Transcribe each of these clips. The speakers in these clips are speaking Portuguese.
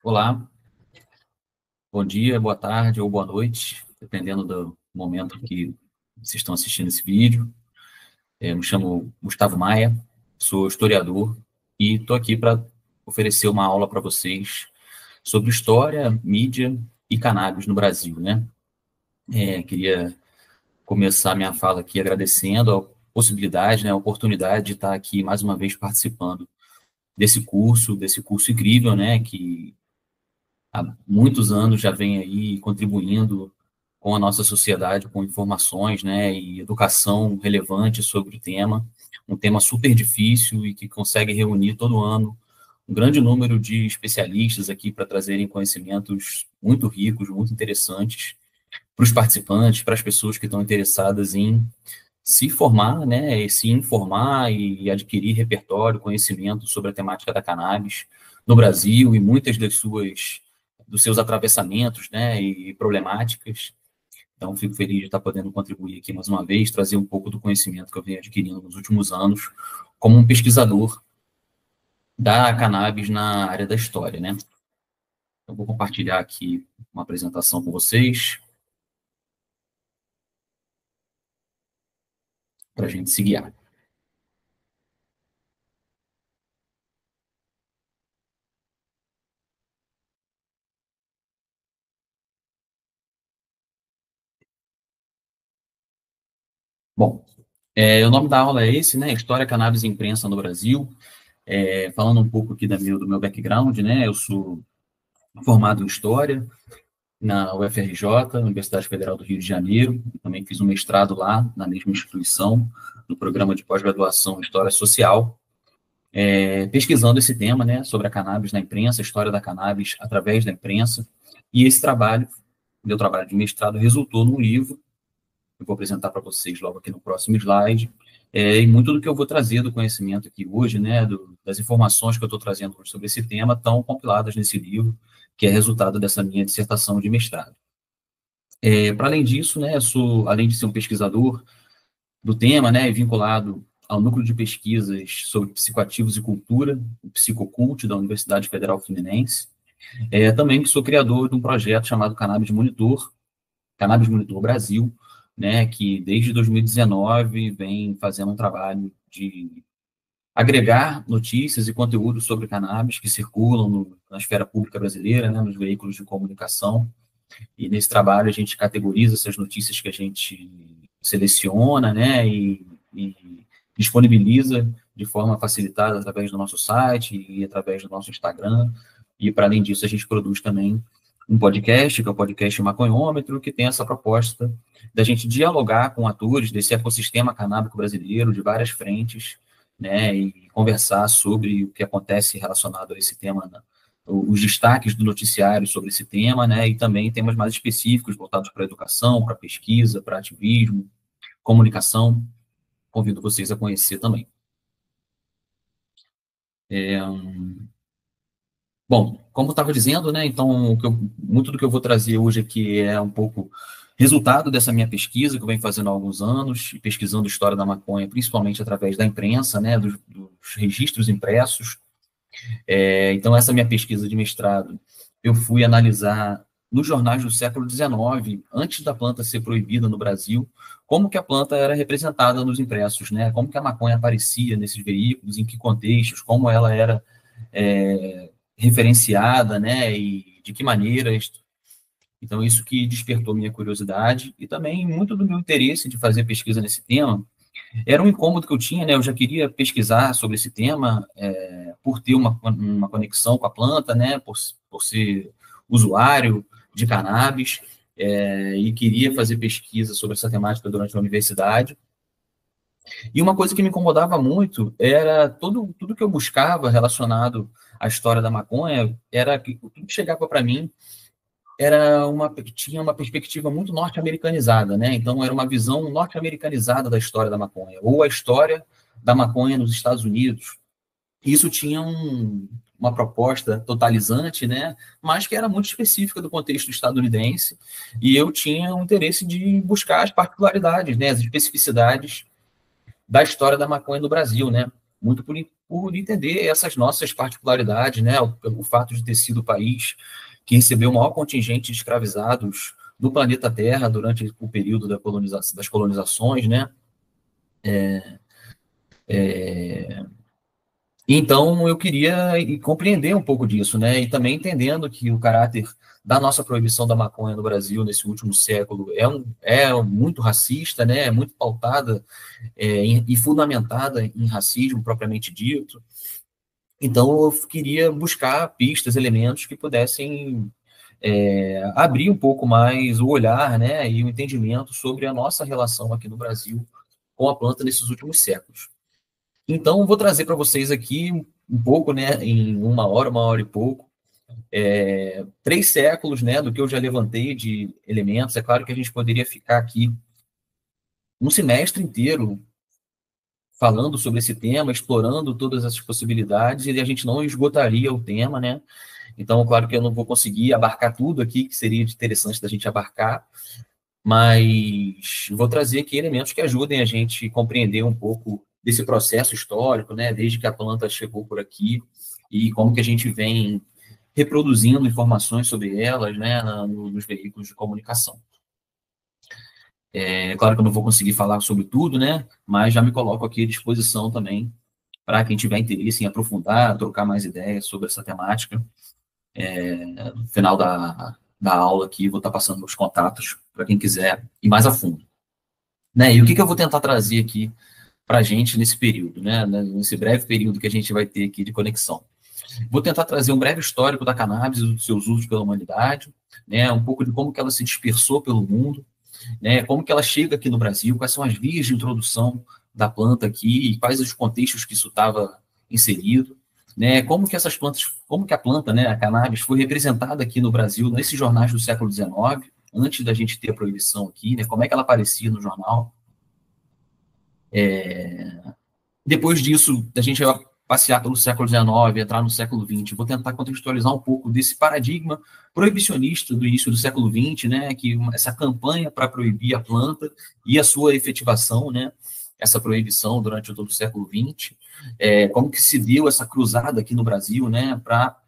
Olá, bom dia, boa tarde ou boa noite, dependendo do momento que vocês estão assistindo esse vídeo. Me chamo Gustavo Maia, sou historiador e estou aqui para oferecer uma aula para vocês sobre história, mídia e cannabis no Brasil, né? Queria começar minha fala aqui agradecendo a possibilidade, né, a oportunidade de estar aqui mais uma vez participando desse curso incrível, né, que há muitos anos já vem aí contribuindo com a nossa sociedade, com informações, né, e educação relevante sobre o tema, um tema super difícil e que consegue reunir todo ano um grande número de especialistas aqui para trazerem conhecimentos muito ricos, muito interessantes para os participantes, para as pessoas que estão interessadas em se formar, né, e se informar e adquirir repertório, conhecimento sobre a temática da cannabis no Brasil e muitas dos seus atravessamentos, né, e problemáticas. Então, fico feliz de estar podendo contribuir aqui mais uma vez, trazer um pouco do conhecimento que eu venho adquirindo nos últimos anos como um pesquisador da cannabis na área da história, né? Eu vou compartilhar aqui uma apresentação com vocês para a gente se guiar. Bom, o nome da aula é esse, né? História, Cannabis e Imprensa no Brasil. Falando um pouco aqui do meu background, né? Eu sou formado em História na UFRJ, Universidade Federal do Rio de Janeiro. Também fiz um mestrado lá, na mesma instituição, no programa de pós-graduação em História Social, pesquisando esse tema, né? Sobre a cannabis na imprensa, a história da cannabis através da imprensa. E esse trabalho, meu trabalho de mestrado, resultou num livro eu vou apresentar para vocês logo aqui no próximo slide, e muito do que eu vou trazer do conhecimento aqui hoje, né, das informações que eu estou trazendo hoje sobre esse tema, estão compiladas nesse livro, que é resultado dessa minha dissertação de mestrado. Para além disso, né, além de ser um pesquisador do tema, né, vinculado ao Núcleo de Pesquisas sobre Psicoativos e Cultura, o Psicocult, da Universidade Federal Fluminense, também sou criador de um projeto chamado Cannabis Monitor Brasil, né, que desde 2019 vem fazendo um trabalho de agregar notícias e conteúdos sobre cannabis que circulam na esfera pública brasileira, né, nos veículos de comunicação. E nesse trabalho a gente categoriza essas notícias que a gente seleciona, né, e disponibiliza de forma facilitada através do nosso site e através do nosso Instagram. E, para além disso, a gente produz também um podcast, que é o podcast Maconhômetro, que tem essa proposta da gente dialogar com atores desse ecossistema canábico brasileiro, de várias frentes, né, e conversar sobre o que acontece relacionado a esse tema, né, os destaques do noticiário sobre esse tema, né, e também temas mais específicos voltados para a educação, para a pesquisa, para ativismo, comunicação. Convido vocês a conhecer também. Bom, como eu estava dizendo, né, então, muito do que eu vou trazer hoje aqui é um pouco resultado dessa minha pesquisa, que eu venho fazendo há alguns anos, pesquisando história da maconha, principalmente através da imprensa, né, dos registros impressos. Então, essa minha pesquisa de mestrado, eu fui analisar nos jornais do século XIX, antes da planta ser proibida no Brasil, como que a planta era representada nos impressos, né, como que a maconha aparecia nesses veículos, em que contextos, como ela era referenciada, né, e de que maneiras. Então, isso que despertou minha curiosidade e também muito do meu interesse de fazer pesquisa nesse tema. Era um incômodo que eu tinha, né, eu já queria pesquisar sobre esse tema, por ter uma conexão com a planta, né, por ser usuário de cannabis, e queria fazer pesquisa sobre essa temática durante a universidade. E uma coisa que me incomodava muito era tudo que eu buscava relacionado à história da maconha, era que tudo que chegava para mim tinha uma perspectiva muito norte-americanizada, né? Então, era uma visão norte-americanizada da história da maconha, ou a história da maconha nos Estados Unidos. Isso tinha uma proposta totalizante, né? Mas que era muito específica do contexto estadunidense, e eu tinha um interesse de buscar as particularidades, né? As especificidades da história da maconha no Brasil, né? Muito por por entender essas nossas particularidades, né? O fato de ter sido o país que recebeu o maior contingente de escravizados do planeta Terra durante o período das colonizações, né? Então, eu queria compreender um pouco disso, né? E também entendendo que o caráter da nossa proibição da maconha no Brasil nesse último século é muito racista, né? É muito pautada e fundamentada em racismo propriamente dito. Então, eu queria buscar pistas, elementos que pudessem abrir um pouco mais o olhar, né? E o entendimento sobre a nossa relação aqui no Brasil com a planta nesses últimos séculos. Então, vou trazer para vocês aqui um pouco, né, em uma hora e pouco, 3 séculos, né, do que eu já levantei de elementos. É claro que a gente poderia ficar aqui um semestre inteiro falando sobre esse tema, explorando todas essas possibilidades, e a gente não esgotaria o tema, né? Então, claro que eu não vou conseguir abarcar tudo aqui, que seria interessante da gente abarcar, mas vou trazer aqui elementos que ajudem a gente a compreender um pouco desse processo histórico, né, desde que a planta chegou por aqui e como que a gente vem reproduzindo informações sobre elas, né, nos veículos de comunicação. É claro que eu não vou conseguir falar sobre tudo, né, mas já me coloco aqui à disposição também para quem tiver interesse em aprofundar, trocar mais ideias sobre essa temática. No final da aula aqui, vou estar passando os contatos para quem quiser ir mais a fundo. Né? E o que eu vou tentar trazer aqui para a gente nesse período, né? Nesse breve período que a gente vai ter aqui de conexão. Vou tentar trazer um breve histórico da cannabis e dos seus usos pela humanidade, né? Um pouco de como que ela se dispersou pelo mundo, né? Como que ela chega aqui no Brasil, quais são as vias de introdução da planta aqui e quais os contextos que isso estava inserido, né? Como que essas plantas, como que a planta, né, a cannabis, foi representada aqui no Brasil nesses jornais do século XIX, antes da gente ter a proibição aqui, né? Como é que ela aparecia no jornal? Depois disso, a gente vai passear pelo século XIX, entrar no século XX. Vou tentar contextualizar um pouco desse paradigma proibicionista do início do século XX, né, que essa campanha para proibir a planta e a sua efetivação, né, essa proibição durante todo o século XX, como que se deu essa cruzada aqui no Brasil, né, para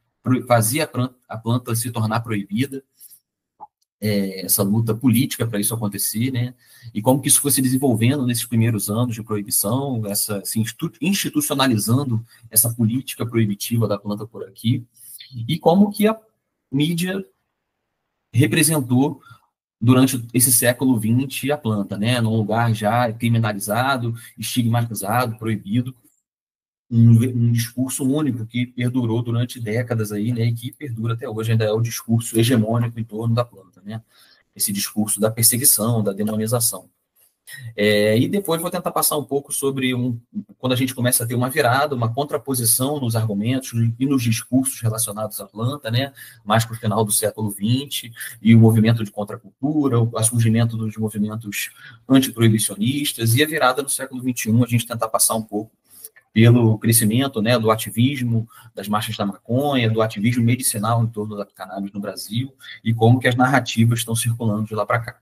fazer a planta se tornar proibida, essa luta política para isso acontecer, né? E como que isso foi se desenvolvendo nesses primeiros anos de proibição, se institucionalizando essa política proibitiva da planta por aqui, e como que a mídia representou durante esse século XX a planta, né? Num lugar já criminalizado, estigmatizado, proibido, um discurso único que perdurou durante décadas aí, né? E que perdura até hoje, ainda é o discurso hegemônico em torno da planta, né? Esse discurso da perseguição, da demonização. E depois vou tentar passar um pouco sobre quando a gente começa a ter uma virada, uma contraposição nos argumentos e nos discursos relacionados à planta, né? Mais para o final do século XX, e o movimento de contracultura, o surgimento dos movimentos antiproibicionistas, e a virada no século XXI, a gente tentar passar um pouco pelo crescimento, né, do ativismo, das marchas da maconha, do ativismo medicinal em torno da cannabis no Brasil, e como que as narrativas estão circulando de lá para cá.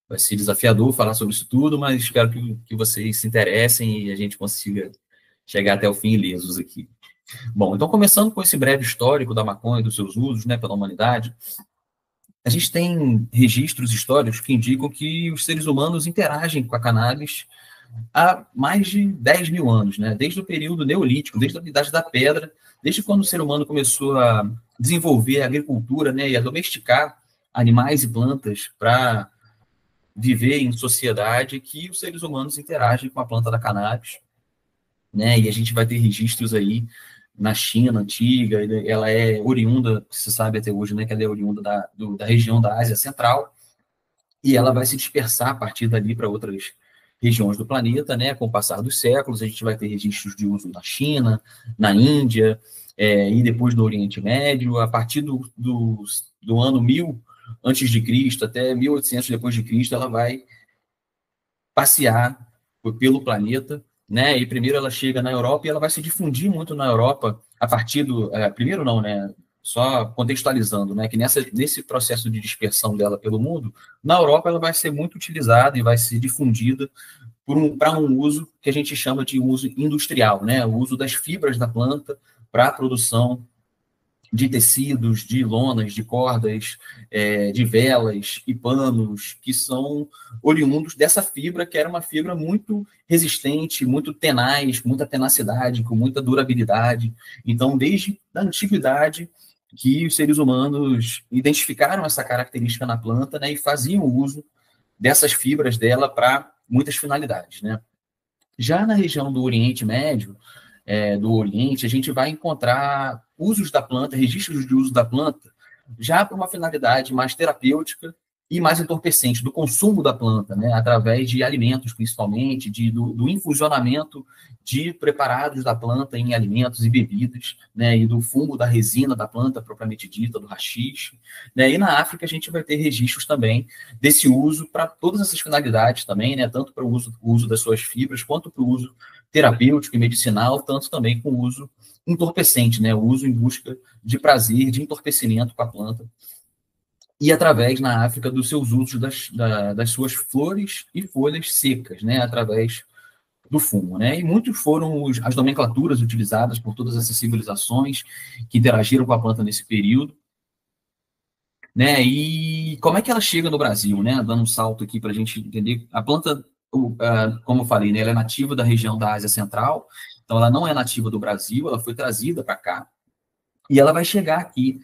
Vai ser desafiador falar sobre isso tudo, mas espero que vocês se interessem e a gente consiga chegar até o fim ilesos aqui. Bom, então começando com esse breve histórico da maconha e dos seus usos, né, pela humanidade, a gente tem registros históricos que indicam que os seres humanos interagem com a cannabis há mais de 10 mil anos, né? Desde o período neolítico, desde a Idade da Pedra, desde quando o ser humano começou a desenvolver a agricultura, né, e a domesticar animais e plantas para viver em sociedade, que os seres humanos interagem com a planta da cannabis, né? E a gente vai ter registros aí na China antiga, ela é oriunda, se sabe até hoje, né, que ela é oriunda da região da Ásia Central, e ela vai se dispersar a partir dali para outras regiões do planeta, né? Com o passar dos séculos, a gente vai ter registros de uso na China, na Índia, e depois no Oriente Médio. A partir do ano 1000 antes de Cristo até 1800 depois de Cristo, ela vai passear pelo planeta, né? E primeiro ela chega na Europa e ela vai se difundir muito na Europa a partir primeiro não, né? Só contextualizando, né, que nesse processo de dispersão dela pelo mundo, na Europa ela vai ser muito utilizada e vai ser difundida para um uso que a gente chama de uso industrial, né? O uso das fibras da planta para a produção de tecidos, de lonas, de cordas, de velas e panos, que são oriundos dessa fibra, que era uma fibra muito resistente, muito tenaz, com muita tenacidade, com muita durabilidade. Então, desde a antiguidade, que os seres humanos identificaram essa característica na planta, né, e faziam uso dessas fibras dela para muitas finalidades, né? Já na região do Oriente Médio, do Oriente, a gente vai encontrar usos da planta, registros de uso da planta, já para uma finalidade mais terapêutica e mais entorpecente, do consumo da planta, né, através de alimentos, principalmente, do infusionamento de preparados da planta em alimentos e bebidas, né, e do fumo da resina da planta, propriamente dita, do haxixe. Né, e na África a gente vai ter registros também desse uso para todas essas finalidades também, né, tanto para o uso das suas fibras, quanto para o uso terapêutico e medicinal, tanto também com o uso entorpecente, né, o uso em busca de prazer, de entorpecimento com a planta, e através, na África, dos seus usos das suas flores e folhas secas, né, através do fumo. Né? E muitos foram as nomenclaturas utilizadas por todas essas civilizações que interagiram com a planta nesse período. Né? E como é que ela chega no Brasil? Né? Dando um salto aqui para a gente entender. A planta, como eu falei, né, ela é nativa da região da Ásia Central, então ela não é nativa do Brasil, ela foi trazida para cá, e ela vai chegar aqui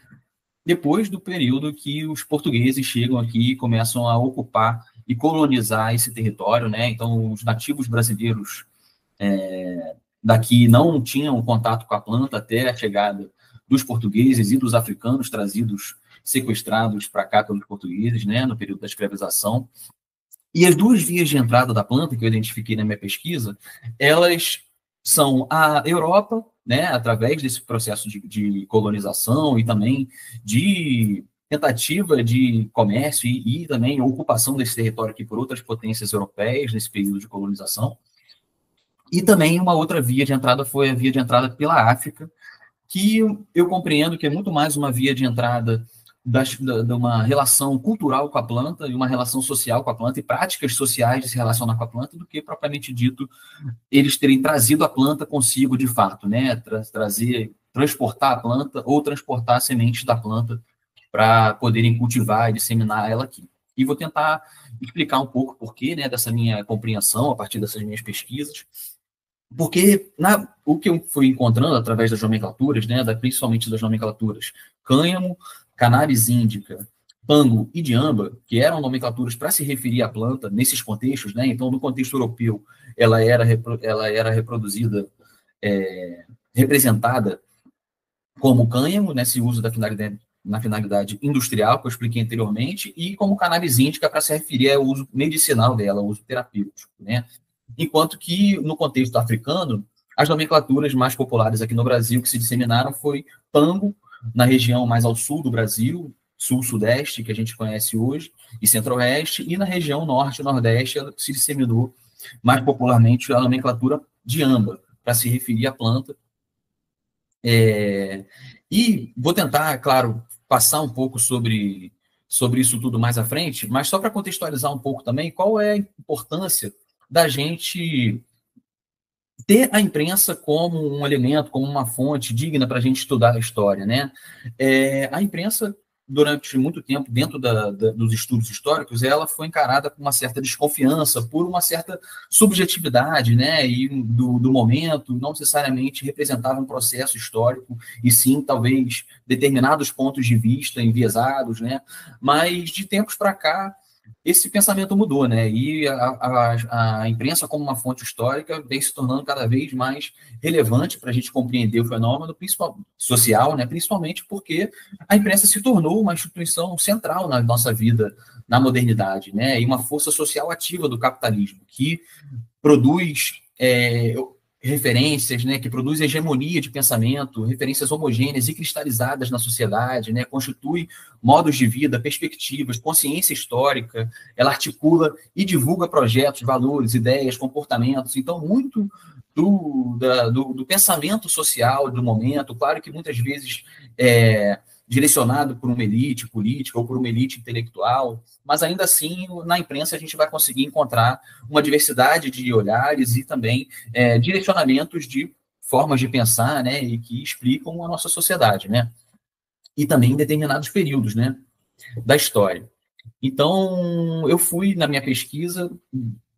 depois do período que os portugueses chegam aqui e começam a ocupar e colonizar esse território, né? Então, os nativos brasileiros daqui não tinham contato com a planta até a chegada dos portugueses e dos africanos trazidos, sequestrados para cá pelos portugueses, né? No período da escravização. E as duas vias de entrada da planta, que eu identifiquei na minha pesquisa, elas são a Europa, né, através desse processo de colonização e também de tentativa de comércio e também ocupação desse território aqui por outras potências europeias nesse período de colonização. E também uma outra via de entrada foi a via de entrada pela África, que eu compreendo que é muito mais uma via de entrada de uma relação cultural com a planta e uma relação social com a planta e práticas sociais de se relacionar com a planta do que, propriamente dito, eles terem trazido a planta consigo de fato, né? Transportar a planta ou transportar sementes da planta para poderem cultivar e disseminar ela aqui. E vou tentar explicar um pouco o porquê, né, dessa minha compreensão a partir dessas minhas pesquisas. Porque o que eu fui encontrando através das nomenclaturas, né, principalmente das nomenclaturas cânhamo, cannabis índica, pango e diamba, que eram nomenclaturas para se referir à planta nesses contextos, né? Então, no contexto europeu, ela era reproduzida, representada como cânhamo, né, se usa na finalidade industrial, que eu expliquei anteriormente, e como cannabis índica para se referir ao uso medicinal dela, ao uso terapêutico, né? Enquanto que, no contexto africano, as nomenclaturas mais populares aqui no Brasil que se disseminaram foi pango, na região mais ao sul do Brasil, sul-sudeste, que a gente conhece hoje, e centro-oeste, e na região norte e nordeste se disseminou mais popularmente a nomenclatura diamba, para se referir à planta. E vou tentar, claro, passar um pouco sobre isso tudo mais à frente, mas só para contextualizar um pouco também, qual é a importância da gente ter a imprensa como um elemento, como uma fonte digna para a gente estudar a história, né? A imprensa, durante muito tempo, dentro dos estudos históricos, ela foi encarada com uma certa desconfiança, por uma certa subjetividade, né? E do momento, não necessariamente representava um processo histórico, e sim, talvez, determinados pontos de vista enviesados, né? Mas, de tempos para cá, esse pensamento mudou, né? E a imprensa, como uma fonte histórica, vem se tornando cada vez mais relevante para a gente compreender o fenômeno social, né? Principalmente porque a imprensa se tornou uma instituição central na nossa vida, na modernidade, né? E uma força social ativa do capitalismo, que produz referências, né, que produz hegemonia de pensamento, referências homogêneas e cristalizadas na sociedade, né, constitui modos de vida, perspectivas, consciência histórica, ela articula e divulga projetos, valores, ideias, comportamentos. Então, muito do pensamento social do momento, claro que muitas vezes direcionado por uma elite política ou por uma elite intelectual, mas ainda assim, na imprensa, a gente vai conseguir encontrar uma diversidade de olhares e também direcionamentos de formas de pensar, né, e que explicam a nossa sociedade, né, e também em determinados períodos, né, da história. Então, eu fui, na minha pesquisa,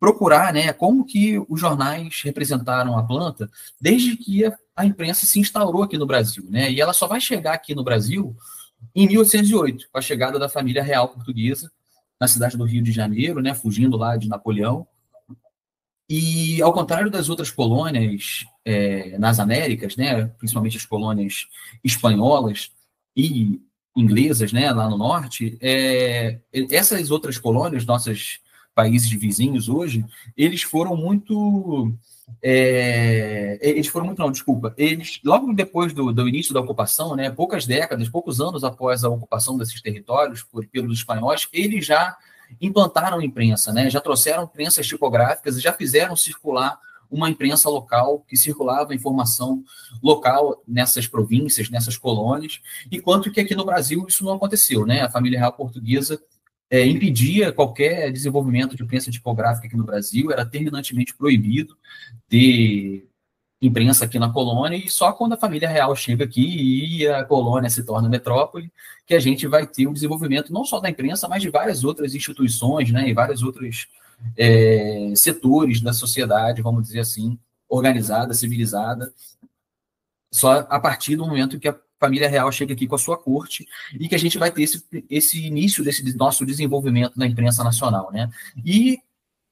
procurar, né, como que os jornais representaram a planta desde que a imprensa se instaurou aqui no Brasil, né, e ela só vai chegar aqui no Brasil em 1808, com a chegada da família real portuguesa na cidade do Rio de Janeiro, né, fugindo lá de Napoleão. E, ao contrário das outras colônias nas Américas, né, principalmente as colônias espanholas e inglesas, né, lá no norte, essas outras colônias, nossos países vizinhos hoje, eles foram muito... não, desculpa. Eles, logo depois do início da ocupação, né, poucas décadas, poucos anos após a ocupação desses territórios pelos espanhóis, eles já implantaram imprensa, né? Já trouxeram imprensas tipográficas e já fizeram circular uma imprensa local que circulava informação local nessas províncias, nessas colônias, enquanto que aqui no Brasil isso não aconteceu, né? A família real portuguesa impedia qualquer desenvolvimento de imprensa tipográfica aqui no Brasil, era terminantemente proibido ter imprensa aqui na colônia, e só quando a família real chega aqui e a colônia se torna metrópole, que a gente vai ter o desenvolvimento não só da imprensa, mas de várias outras instituições, né, e vários outros setores da sociedade, vamos dizer assim, organizada, civilizada, só a partir do momento que a família real chega aqui com a sua corte e que a gente vai ter esse início desse nosso desenvolvimento da imprensa nacional, né? E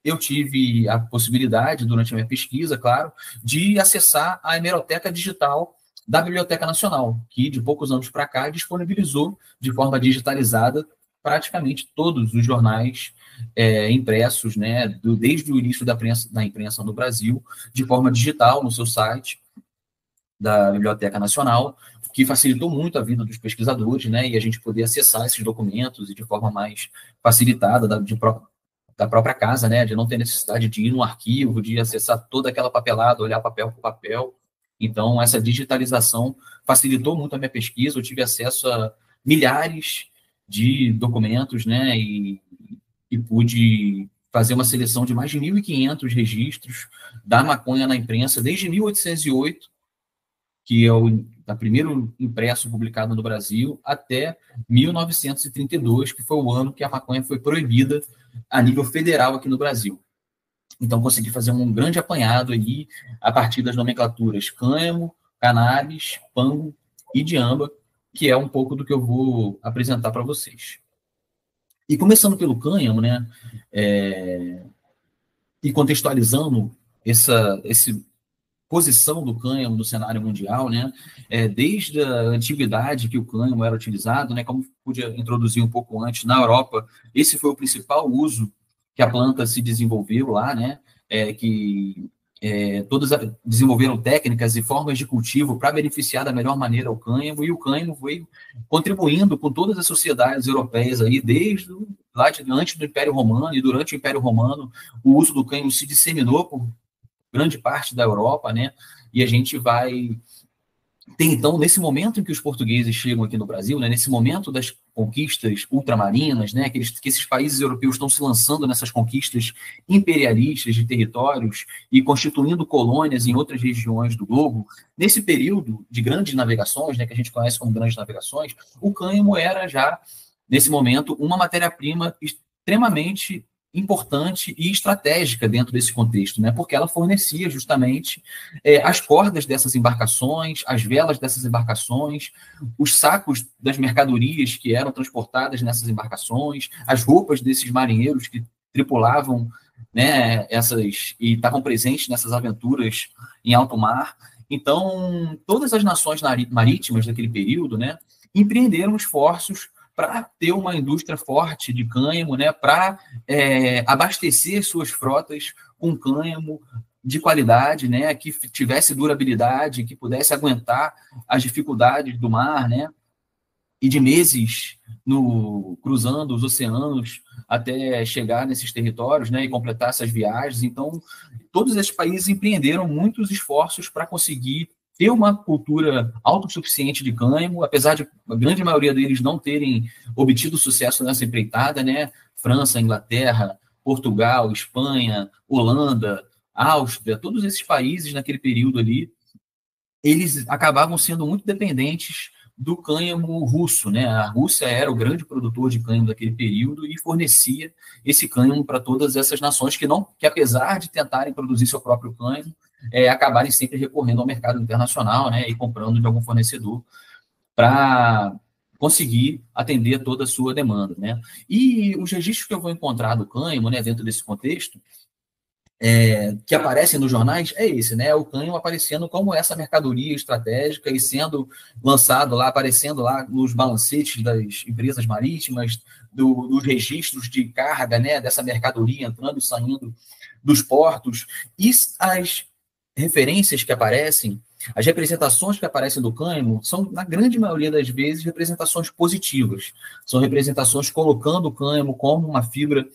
eu tive a possibilidade, durante a minha pesquisa, claro, de acessar a hemeroteca digital da Biblioteca Nacional, que de poucos anos para cá disponibilizou de forma digitalizada praticamente todos os jornais impressos, né, desde o início da imprensa no Brasil, de forma digital no seu site da Biblioteca Nacional, que facilitou muito a vida dos pesquisadores, né, e a gente poder acessar esses documentos e de forma mais facilitada, da própria casa, né, de não ter necessidade de ir no arquivo, de acessar toda aquela papelada, olhar papel por papel. Então, essa digitalização facilitou muito a minha pesquisa, eu tive acesso a milhares de documentos, né, e pude fazer uma seleção de mais de 1.500 registros da maconha na imprensa, desde 1808, que é o primeiro impresso publicado no Brasil, até 1932, que foi o ano que a maconha foi proibida a nível federal aqui no Brasil. Então, consegui fazer um grande apanhado aí, a partir das nomenclaturas cânhamo, cannabis, pango e diamba, que é um pouco do que eu vou apresentar para vocês. E começando pelo cânhamo, né, e contextualizando esse posição do cânhamo no cenário mundial, né? Desde a antiguidade que o cânhamo era utilizado, né? Como podia introduzir um pouco antes, na Europa, esse foi o principal uso que a planta se desenvolveu lá, né? Todos desenvolveram técnicas e formas de cultivo para beneficiar da melhor maneira o cânhamo, e o cânhamo veio contribuindo com todas as sociedades europeias aí, desde lá antes do Império Romano, e durante o Império Romano, o uso do cânhamo se disseminou por grande parte da Europa, né? E a gente vai ter, então, nesse momento em que os portugueses chegam aqui no Brasil, né, nesse momento das conquistas ultramarinas, né, que esses países europeus estão se lançando nessas conquistas imperialistas de territórios e constituindo colônias em outras regiões do globo, nesse período de grandes navegações, né, que a gente conhece como grandes navegações, o cânhamo era já, nesse momento, uma matéria-prima extremamente importante e estratégica dentro desse contexto, né? Porque ela fornecia justamente as cordas dessas embarcações, as velas dessas embarcações, os sacos das mercadorias que eram transportadas nessas embarcações, as roupas desses marinheiros que tripulavam, né, e estavam presentes nessas aventuras em alto mar. Então, todas as nações marítimas daquele período, né, empreenderam esforços para ter uma indústria forte de cânhamo, né, para abastecer suas frotas com cânhamo de qualidade, né, que tivesse durabilidade, que pudesse aguentar as dificuldades do mar, né, e de meses cruzando os oceanos até chegar nesses territórios, né, e completar essas viagens. Então, todos esses países empreenderam muitos esforços para conseguir ter uma cultura autossuficiente de cânhamo, apesar de a grande maioria deles não terem obtido sucesso nessa empreitada, né? França, Inglaterra, Portugal, Espanha, Holanda, Áustria, todos esses países naquele período ali, eles acabavam sendo muito dependentes do cânhamo russo, né? A Rússia era o grande produtor de cânhamo daquele período e fornecia esse cânhamo para todas essas nações que apesar de tentarem produzir seu próprio cânhamo, acabarem sempre recorrendo ao mercado internacional, né? E comprando de algum fornecedor para conseguir atender toda a sua demanda, né? E os registros que eu vou encontrar do cânhamo, né, dentro desse contexto, que aparecem nos jornais é esse, né? O cânhamo aparecendo como essa mercadoria estratégica e sendo lançado lá, aparecendo lá nos balancetes das empresas marítimas, dos registros de carga, né? Dessa mercadoria entrando e saindo dos portos. E as referências que aparecem, as representações que aparecem do cânhamo são, na grande maioria das vezes, representações positivas. São representações colocando o cânhamo como uma fibra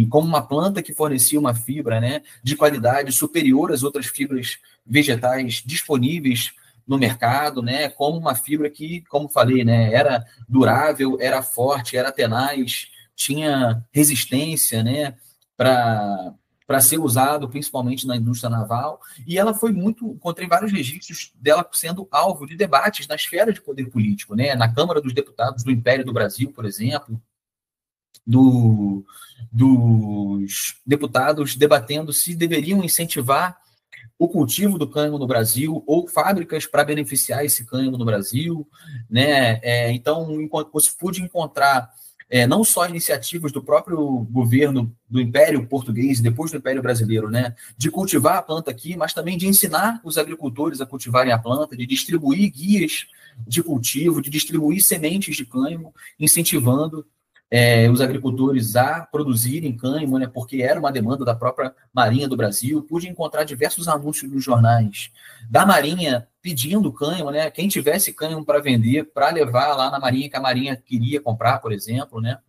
como uma planta que fornecia uma fibra, né, de qualidade superior às outras fibras vegetais disponíveis no mercado, né, como uma fibra que, como falei, né, era durável, era forte, era tenaz, tinha resistência, né, para ser usado principalmente na indústria naval, e ela foi encontrei vários registros dela sendo alvo de debates na esfera de poder político, né, na Câmara dos Deputados do Império do Brasil, por exemplo, dos deputados debatendo se deveriam incentivar o cultivo do cânhamo no Brasil ou fábricas para beneficiar esse cânhamo no Brasil, né? Então, você pude encontrar não só iniciativas do próprio governo do Império Português e depois do Império Brasileiro, né, de cultivar a planta aqui, mas também de ensinar os agricultores a cultivarem a planta, de distribuir guias de cultivo, de distribuir sementes de cânhamo, incentivando os agricultores a produzirem cânhamo, né, porque era uma demanda da própria Marinha do Brasil. Pude encontrar diversos anúncios nos jornais da Marinha pedindo cânhamo, né, quem tivesse cânhamo para vender, para levar lá na Marinha, que a Marinha queria comprar, por exemplo, né.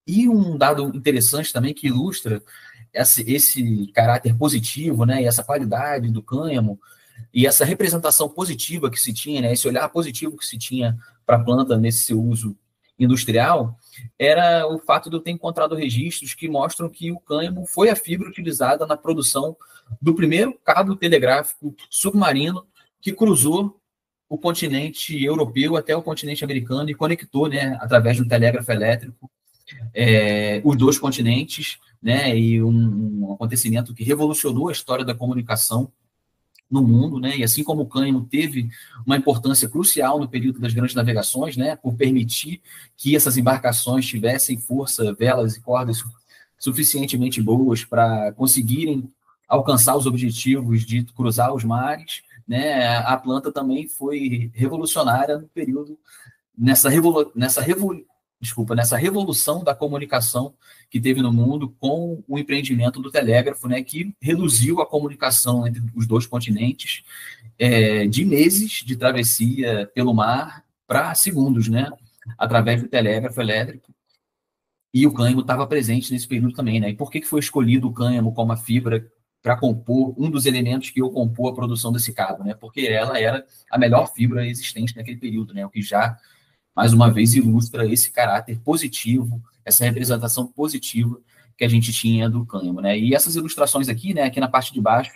E um dado interessante também que ilustra esse caráter positivo, né, e essa qualidade do cânhamo, e essa representação positiva que se tinha, né, esse olhar positivo que se tinha para a planta nesse seu uso industrial, era o fato de eu ter encontrado registros que mostram que o cânhamo foi a fibra utilizada na produção do primeiro cabo telegráfico submarino que cruzou o continente europeu até o continente americano e conectou, né, através do telégrafo elétrico, os dois continentes, né, e um acontecimento que revolucionou a história da comunicação no mundo, né? E assim como o cânhamo teve uma importância crucial no período das grandes navegações, né? Por permitir que essas embarcações tivessem força, velas e cordas suficientemente boas para conseguirem alcançar os objetivos de cruzar os mares, né? A planta também foi revolucionária no período nessa revolução da comunicação que teve no mundo com o empreendimento do telégrafo, né, que reduziu a comunicação entre os dois continentes de meses de travessia pelo mar para segundos, né, através do telégrafo elétrico. E o cânhamo estava presente nesse período também, né? E por que foi escolhido o cânhamo como a fibra para compor um dos elementos que eu compor a produção desse cabo, né? Porque ela era a melhor fibra existente naquele período, né? O que já mais uma vez ilustra esse caráter positivo, essa representação positiva que a gente tinha do cânhamo, né? E essas ilustrações aqui, né, aqui na parte de baixo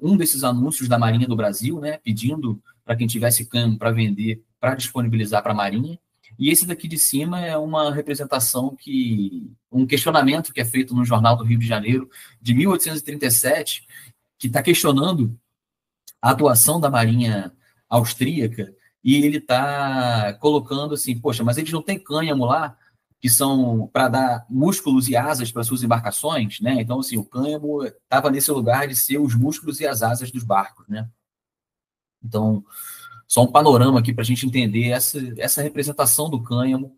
um desses anúncios da Marinha do Brasil, né, pedindo para quem tivesse cânhamo para vender, para disponibilizar para a Marinha. E esse daqui de cima é uma representação um questionamento que é feito no Jornal do Rio de Janeiro de 1837, que está questionando a atuação da Marinha austríaca, e ele está colocando assim, poxa, mas eles não têm cânhamo lá, que são para dar músculos e asas para suas embarcações, né? Então, assim, o cânhamo estava nesse lugar de ser os músculos e as asas dos barcos, né? Então, só um panorama aqui para a gente entender essa representação do cânhamo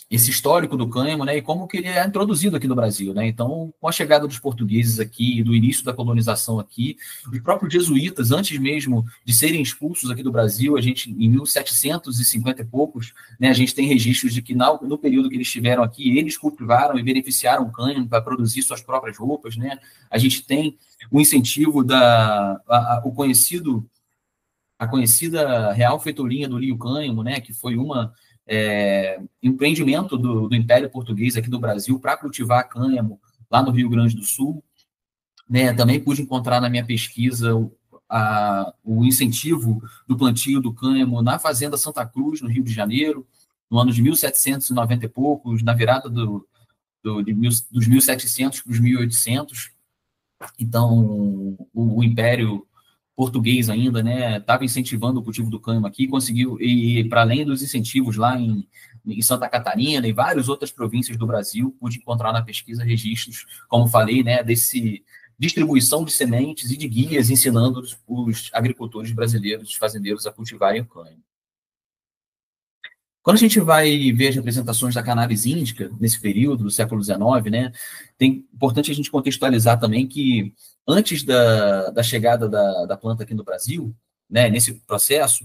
esse histórico do cânhamo, né, e como que ele é introduzido aqui no Brasil, né? Então, com a chegada dos portugueses aqui, do início da colonização aqui, os próprios jesuítas, antes mesmo de serem expulsos aqui do Brasil, a gente, em 1750 e poucos, né, a gente tem registros de que no período que eles estiveram aqui, eles cultivaram e beneficiaram o cânhamo para produzir suas próprias roupas, né? A gente tem o incentivo a conhecida Real Feitorinha do Rio Cânhamo, né, que foi empreendimento do Império Português aqui do Brasil para cultivar cânhamo lá no Rio Grande do Sul. Né, também pude encontrar na minha pesquisa o incentivo do plantio do cânhamo na Fazenda Santa Cruz, no Rio de Janeiro, no ano de 1790 e poucos, na virada dos 1700 para os 1800. Então, o Império Português ainda, né, estava incentivando o cultivo do cânhamo aqui, conseguiu, e para além dos incentivos lá em Santa Catarina e várias outras províncias do Brasil, pude encontrar na pesquisa registros, como falei, né, desse distribuição de sementes e de guias ensinando os agricultores brasileiros, os fazendeiros, a cultivarem o cânhamo. Quando a gente vai ver as representações da cannabis índica, nesse período, do século XIX, né, importante a gente contextualizar também que, antes da chegada da planta aqui no Brasil, né, nesse processo,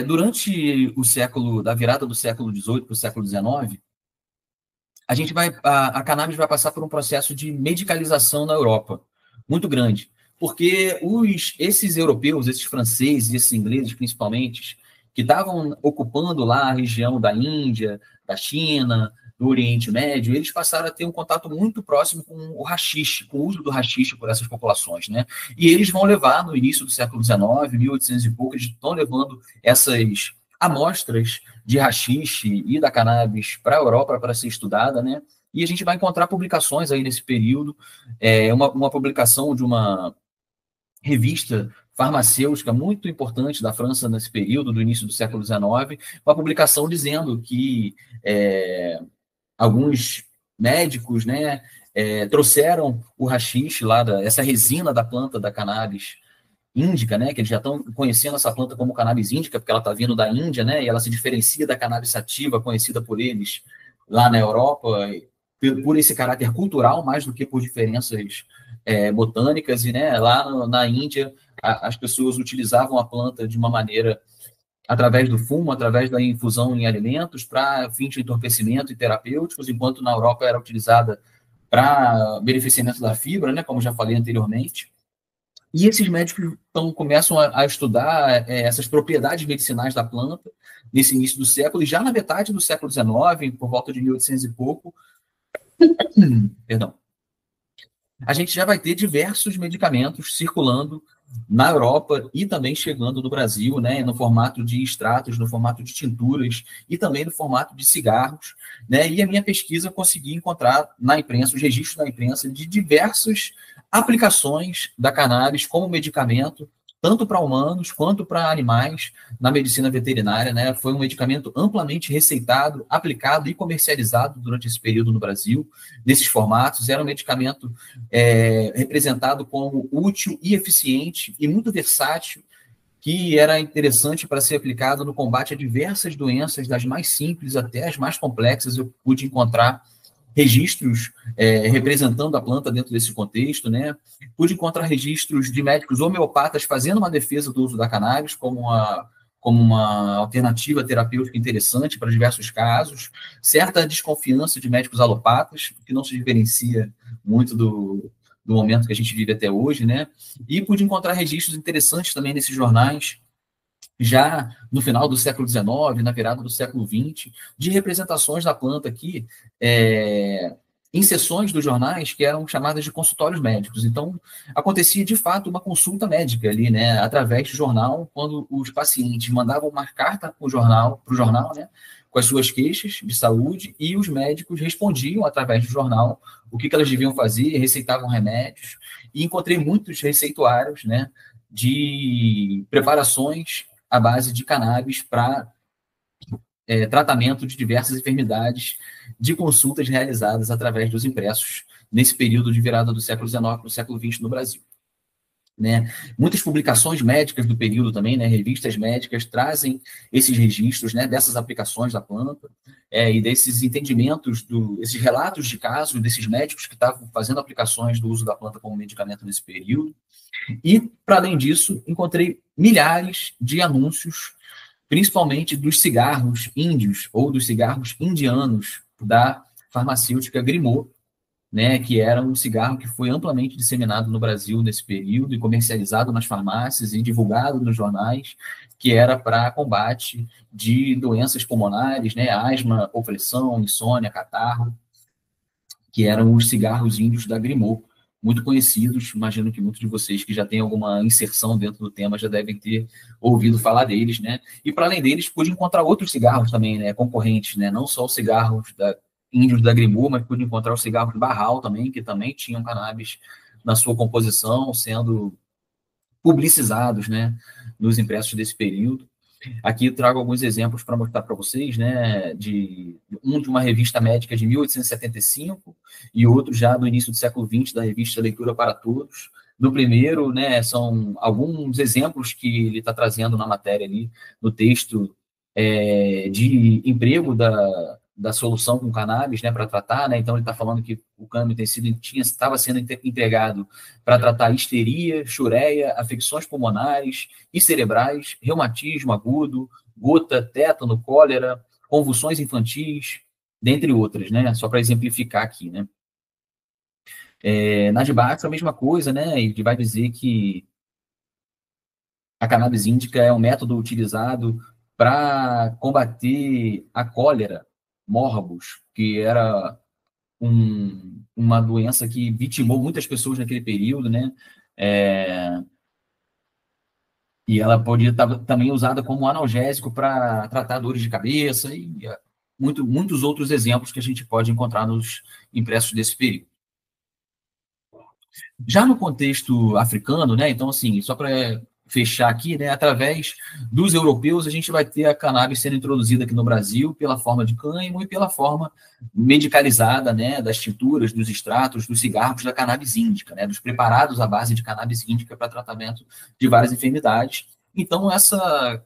durante da virada do século XVIII para o século XIX, a cannabis vai passar por um processo de medicalização na Europa, muito grande, porque esses europeus, esses franceses, esses ingleses principalmente, que estavam ocupando lá a região da Índia, da China, do Oriente Médio, eles passaram a ter um contato muito próximo com o haxixe, com o uso do haxixe por essas populações, né? E eles vão levar, no início do século XIX, 1800 e pouco, eles estão levando essas amostras de haxixe e da cannabis para a Europa para ser estudada, né? E a gente vai encontrar publicações aí nesse período, uma publicação de uma revista farmacêutica muito importante da França nesse período, do início do século XIX, uma publicação dizendo que alguns médicos, né, trouxeram o haxixe lá, essa resina da planta da cannabis índica, né, que eles já estão conhecendo essa planta como cannabis índica, porque ela está vindo da Índia, né, e ela se diferencia da cannabis sativa, conhecida por eles lá na Europa, por esse caráter cultural, mais do que por diferenças botânicas, e, né, lá na Índia, as pessoas utilizavam a planta de uma maneira, através do fumo, através da infusão em alimentos, para fins de entorpecimento e terapêuticos, enquanto na Europa era utilizada para beneficiamento da fibra, né, como já falei anteriormente. E esses médicos começam a estudar essas propriedades medicinais da planta nesse início do século, e já na metade do século XIX, por volta de 1800 e pouco, perdão, a gente já vai ter diversos medicamentos circulando na Europa e também chegando no Brasil, né, no formato de extratos, no formato de tinturas e também no formato de cigarros, né, e a minha pesquisa consegui encontrar na imprensa, os registros na imprensa de diversas aplicações da cannabis como medicamento, tanto para humanos quanto para animais, na medicina veterinária, né? Foi um medicamento amplamente receitado, aplicado e comercializado durante esse período no Brasil, nesses formatos. Era um medicamento representado como útil e eficiente e muito versátil, que era interessante para ser aplicado no combate a diversas doenças, das mais simples até as mais complexas. Eu pude encontrar registros representando a planta dentro desse contexto, né? Pude encontrar registros de médicos homeopatas fazendo uma defesa do uso da cannabis como uma alternativa terapêutica interessante para diversos casos, certa desconfiança de médicos alopatas, que não se diferencia muito do momento que a gente vive até hoje, né? E pude encontrar registros interessantes também nesses jornais, já no final do século XIX, na virada do século XX, de representações da planta aqui, em sessões dos jornais que eram chamadas de consultórios médicos. Então, acontecia, de fato, uma consulta médica ali, né, através do jornal, quando os pacientes mandavam uma carta para o jornal, né, com as suas queixas de saúde, e os médicos respondiam através do jornal o que elas deviam fazer, receitavam remédios, e encontrei muitos receituários, né, de preparações à base de cannabis para tratamento de diversas enfermidades, de consultas realizadas através dos impressos nesse período de virada do século XIX para o século XX no Brasil. né? Muitas publicações médicas do período também, né? Revistas médicas trazem esses registros, né? Dessas aplicações da planta e desses entendimentos, esses relatos de casos desses médicos que estavam fazendo aplicações do uso da planta como medicamento nesse período. E, para além disso, encontrei milhares de anúncios, principalmente dos cigarros índios ou dos cigarros indianos da farmacêutica Grimaud, né, que era um cigarro que foi amplamente disseminado no Brasil nesse período e comercializado nas farmácias e divulgado nos jornais, que era para combate de doenças pulmonares, né, asma, opressão, insônia, catarro, que eram os cigarros índios da Grimaud, muito conhecidos. Imagino que muitos de vocês que já têm alguma inserção dentro do tema já devem ter ouvido falar deles, né? E para além deles, pude encontrar outros cigarros também, né, concorrentes, né? Não só os cigarros índios da Grimaud, mas pude encontrar os cigarros Barral também, que também tinham cannabis na sua composição, sendo publicizados, né, nos impressos desse período. Aqui eu trago alguns exemplos para mostrar para vocês, né, de uma revista médica de 1875 e outro já do início do século XX, da revista Leitura para Todos. No primeiro, né, são alguns exemplos que ele está trazendo na matéria ali, no texto, de emprego da solução com cannabis, né, para tratar, né? Então ele está falando que o cannabis estava sendo empregado para tratar histeria, choreia, afecções pulmonares e cerebrais, reumatismo agudo, gota, tétano, cólera, convulsões infantis, dentre outras, né? Só para exemplificar aqui, né? Na de baixo a mesma coisa, né? Ele vai dizer que a cannabis índica é um método utilizado para combater a cólera morbus, que era uma doença que vitimou muitas pessoas naquele período, né? E ela podia estar também usada como analgésico para tratar dores de cabeça e muitos outros exemplos que a gente pode encontrar nos impressos desse período. Já no contexto africano, né? Então, assim, só para fechar aqui, né, através dos europeus, a gente vai ter a cannabis sendo introduzida aqui no Brasil pela forma de cânhamo e pela forma medicalizada, né, das tinturas, dos extratos, dos cigarros da cannabis índica, né, dos preparados à base de cannabis índica para tratamento de várias enfermidades. Então, essa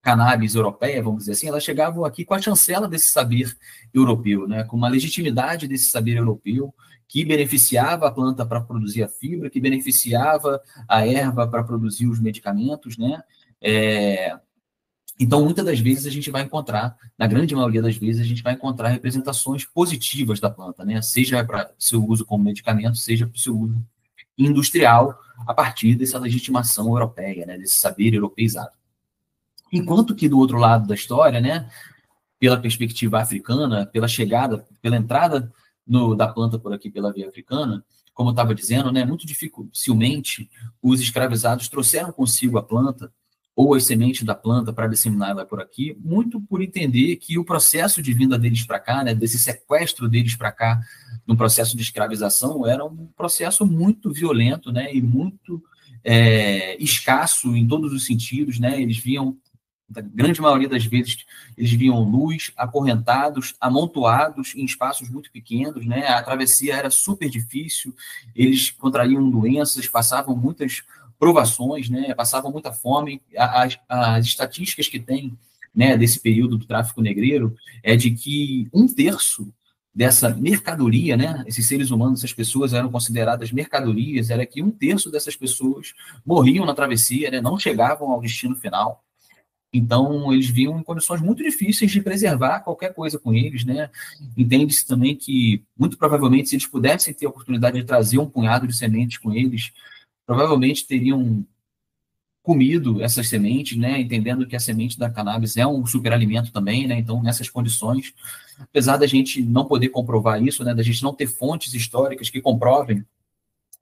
cannabis europeia, vamos dizer assim, ela chegava aqui com a chancela desse saber europeu, né, com uma legitimidade desse saber europeu, que beneficiava a planta para produzir a fibra, que beneficiava a erva para produzir os medicamentos, né? Então, muitas das vezes a gente vai encontrar, na grande maioria das vezes, a gente vai encontrar representações positivas da planta, né? Seja para seu uso como medicamento, seja para o seu uso industrial, a partir dessa legitimação europeia, né? Desse saber europeizado. Enquanto que do outro lado da história, né? Pela perspectiva africana, pela chegada, pela entrada da planta por aqui pela via africana, como eu estava dizendo, né, muito dificilmente os escravizados trouxeram consigo a planta ou as sementes da planta para disseminá-la por aqui, muito por entender que o processo de vinda deles para cá, né, desse sequestro deles para cá, no processo de escravização, era um processo muito violento, né, e muito escasso em todos os sentidos, né, eles viam da grande maioria das vezes, eles viam luz, acorrentados, amontoados em espaços muito pequenos, né? A travessia era super difícil, eles contraíam doenças, passavam muitas provações, né? Passavam muita fome. As estatísticas que tem, né, desse período do tráfico negreiro é de que 1/3 dessa mercadoria, né? Esses seres humanos, essas pessoas eram consideradas mercadorias, era que 1/3 dessas pessoas morriam na travessia, né? Não chegavam ao destino final. Então, eles viam em condições muito difíceis de preservar qualquer coisa com eles, né? Entende-se também que, muito provavelmente, se eles pudessem ter a oportunidade de trazer um punhado de sementes com eles, provavelmente teriam comido essas sementes, né? Entendendo que a semente da cannabis é um superalimento também, né? Então, nessas condições, apesar da gente não poder comprovar isso, né? Da gente não ter fontes históricas que comprovem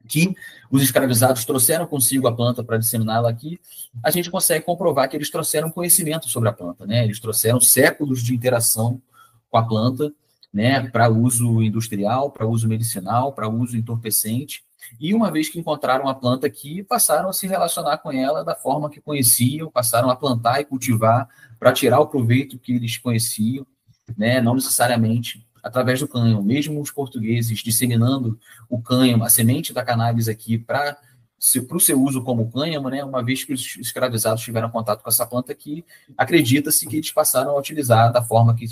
que os escravizados trouxeram consigo a planta para disseminá-la aqui, a gente consegue comprovar que eles trouxeram conhecimento sobre a planta, né? Eles trouxeram séculos de interação com a planta, né? Para uso industrial, para uso medicinal, para uso entorpecente. E uma vez que encontraram a planta aqui, passaram a se relacionar com ela da forma que conheciam, passaram a plantar e cultivar para tirar o proveito que eles conheciam, né? Não necessariamente através do cânhamo. Mesmo os portugueses disseminando o cânhamo, a semente da cannabis aqui para para o seu uso como cânhamo, né, uma vez que os escravizados tiveram contato com essa planta aqui, acredita-se que eles passaram a utilizar da forma que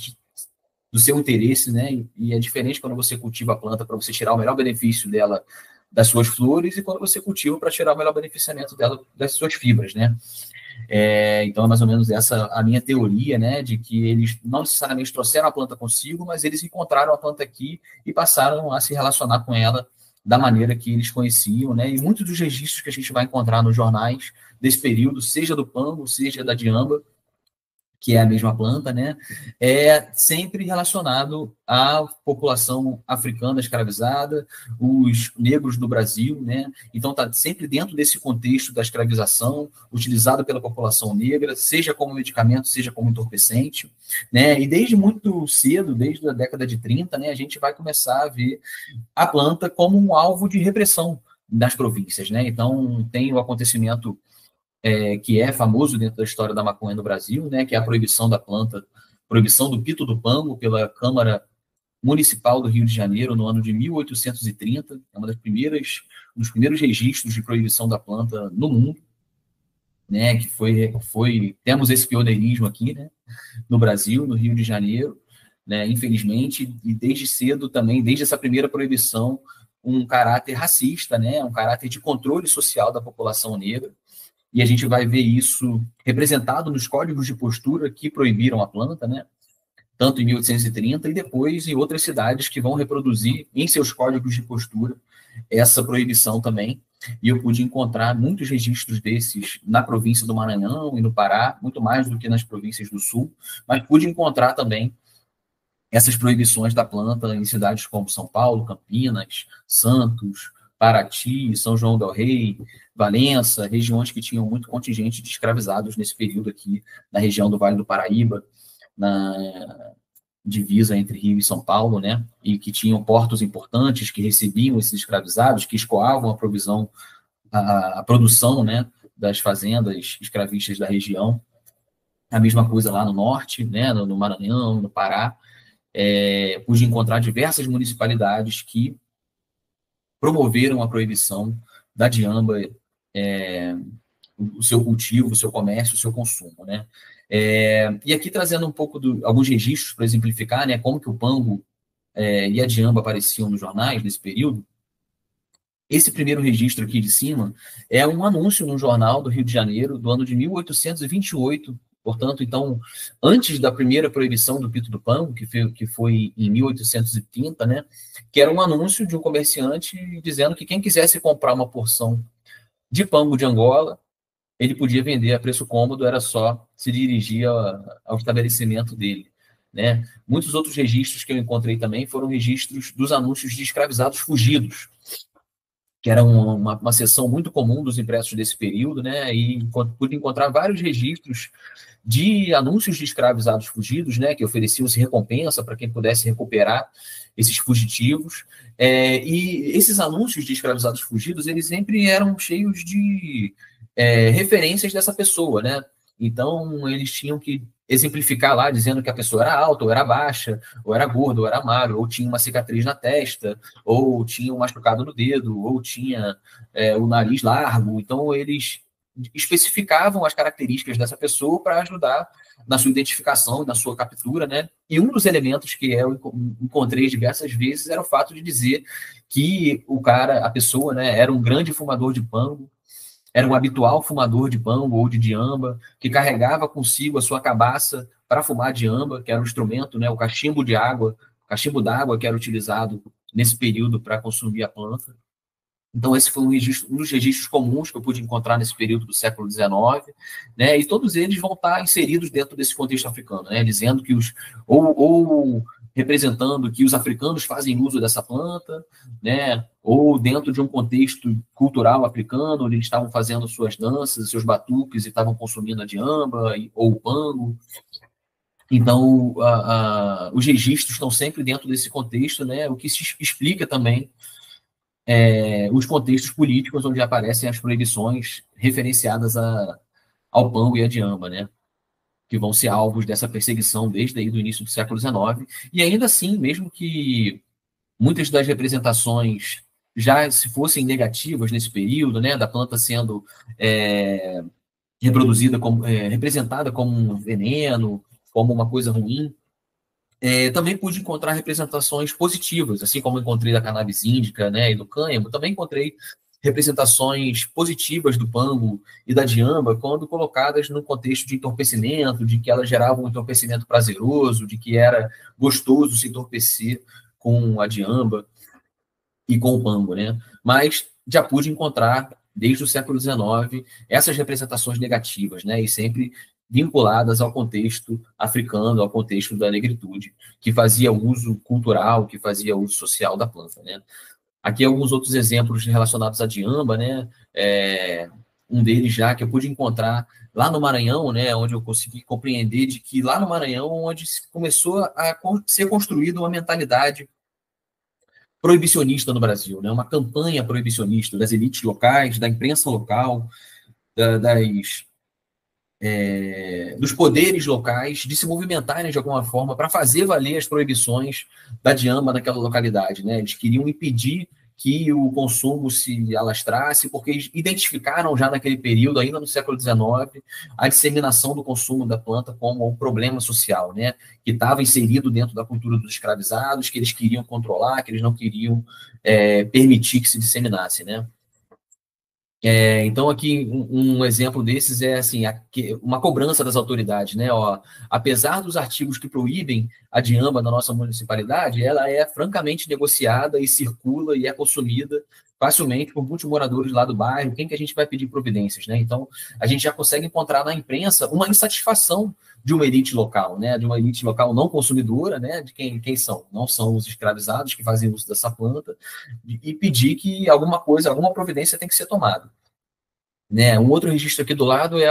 do seu interesse, né, e é diferente quando você cultiva a planta para você tirar o melhor benefício dela das suas flores e quando você cultiva para tirar o melhor beneficiamento dela das suas fibras, né. Então é mais ou menos essa a minha teoria, né, de que eles não necessariamente trouxeram a planta consigo, mas eles encontraram a planta aqui e passaram a se relacionar com ela da maneira que eles conheciam, né, e muitos dos registros que a gente vai encontrar nos jornais desse período, seja do pango, seja da diamba, que é a mesma planta, né, é sempre relacionado à população africana escravizada, os negros do Brasil, né, então está sempre dentro desse contexto da escravização, utilizado pela população negra, seja como medicamento, seja como entorpecente, né, e desde muito cedo, desde a década de 30, né, a gente vai começar a ver a planta como um alvo de repressão nas províncias, né, então tem o acontecimento que é famoso dentro da história da maconha no Brasil, né, que é a proibição da planta, proibição do pito do pango pela Câmara Municipal do Rio de Janeiro no ano de 1830, é uma das primeiras, um dos primeiros registros de proibição da planta no mundo, né, que temos esse pioneirismo aqui, né, no Brasil, no Rio de Janeiro, né, infelizmente, e desde cedo também, desde essa primeira proibição, um caráter racista, né, um caráter de controle social da população negra, e a gente vai ver isso representado nos códigos de postura que proibiram a planta, né? Tanto em 1830 e depois em outras cidades que vão reproduzir em seus códigos de postura essa proibição também. E eu pude encontrar muitos registros desses na província do Maranhão e no Pará, muito mais do que nas províncias do Sul, mas pude encontrar também essas proibições da planta em cidades como São Paulo, Campinas, Santos, Paraty, São João del Rei, Valença, regiões que tinham muito contingente de escravizados nesse período aqui, na região do Vale do Paraíba, na divisa entre Rio e São Paulo, né? E que tinham portos importantes que recebiam esses escravizados, que escoavam a produção, né, das fazendas escravistas da região. A mesma coisa lá no norte, né, no Maranhão, no Pará. Pude encontrar diversas municipalidades que promoveram a proibição da diamba, o seu cultivo, o seu comércio, o seu consumo, né? E aqui trazendo um pouco alguns registros para exemplificar, né, como que o pango e a diamba apareciam nos jornais nesse período. Esse primeiro registro aqui de cima é um anúncio num jornal do Rio de Janeiro do ano de 1828. Portanto, então, antes da primeira proibição do pito do pango, que foi em 1830, né, que era um anúncio de um comerciante dizendo que quem quisesse comprar uma porção de pango de Angola, ele podia vender a preço cômodo, era só se dirigir ao estabelecimento dele, né? Muitos outros registros que eu encontrei também foram registros dos anúncios de escravizados fugidos, que era uma seção muito comum dos impressos desse período, né? E pude encontrar vários registros de anúncios de escravizados fugidos, né? Que ofereciam-se recompensa para quem pudesse recuperar esses fugitivos. E esses anúncios de escravizados fugidos, eles sempre eram cheios de referências dessa pessoa, né? Então, eles tinham que exemplificar lá, dizendo que a pessoa era alta, ou era baixa, ou era gorda, ou era magro, ou tinha uma cicatriz na testa, ou tinha um machucado no dedo, ou tinha o nariz largo. Então, eles especificavam as características dessa pessoa para ajudar na sua identificação, na sua captura, né? E um dos elementos que eu encontrei diversas vezes era o fato de dizer que a pessoa, né, era um grande fumador de pango, era um habitual fumador de pango ou de diamba, que carregava consigo a sua cabaça para fumar diamba, que era um instrumento, né, o cachimbo de água, cachimbo d'água que era utilizado nesse período para consumir a planta. Então, esse foi um dos registros comuns que eu pude encontrar nesse período do século XIX, né, e todos eles vão estar inseridos dentro desse contexto africano, né, dizendo que ou representando que os africanos fazem uso dessa planta, né, ou dentro de um contexto cultural africano, onde eles estavam fazendo suas danças, seus batuques e estavam consumindo a diamba ou o pango. Então, os registros estão sempre dentro desse contexto, né, o que se explica também os contextos políticos onde aparecem as proibições referenciadas ao pango e à diamba, né, que vão ser alvos dessa perseguição desde aí do início do século XIX. E ainda assim, mesmo que muitas das representações já se fossem negativas nesse período, né, da planta sendo reproduzida como, representada como um veneno, como uma coisa ruim. Também pude encontrar representações positivas, assim como encontrei da cannabis índica, né, e do cânhamo, também encontrei representações positivas do pango e da diamba quando colocadas no contexto de entorpecimento, de que elas geravam um entorpecimento prazeroso, de que era gostoso se entorpecer com a diamba e com o pango, né? Mas já pude encontrar, desde o século XIX, essas representações negativas, né? E sempre vinculadas ao contexto africano, ao contexto da negritude, que fazia uso cultural, que fazia uso social da planta, né? Aqui alguns outros exemplos relacionados à diamba, né? Um deles já que eu pude encontrar lá no Maranhão, né? Onde eu consegui compreender de que lá no Maranhão, onde começou a ser construída uma mentalidade proibicionista no Brasil, né? Uma campanha proibicionista das elites locais, da imprensa local, dos poderes locais de se movimentarem de alguma forma para fazer valer as proibições da diamba naquela localidade, né? Eles queriam impedir que o consumo se alastrasse, porque eles identificaram já naquele período, ainda no século XIX, a disseminação do consumo da planta como um problema social, né? Que estava inserido dentro da cultura dos escravizados, que eles queriam controlar, que eles não queriam permitir que se disseminasse, né? Então, aqui, um exemplo desses é assim, uma cobrança das autoridades, né? Ó, apesar dos artigos que proíbem a diamba na nossa municipalidade, ela é francamente negociada e circula e é consumida facilmente por muitos moradores lá do bairro. Quem que a gente vai pedir providências, né? Então, a gente já consegue encontrar na imprensa uma insatisfação de uma elite local, né? De uma elite local não consumidora, né? De quem são? Não são os escravizados que fazem uso dessa planta, e pedir que alguma coisa, alguma providência tem que ser tomada. Né? Um outro registro aqui do lado é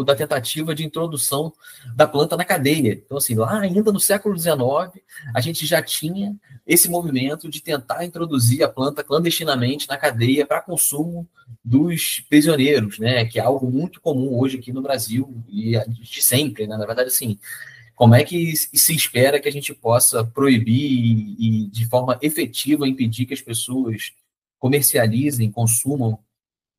da tentativa de introdução da planta na cadeia. Então, assim, lá ainda no século XIX, a gente já tinha esse movimento de tentar introduzir a planta clandestinamente na cadeia para consumo dos prisioneiros, né? Que é algo muito comum hoje aqui no Brasil e de sempre, né? Na verdade, assim, como é que se espera que a gente possa proibir e de forma efetiva impedir que as pessoas comercializem, consumam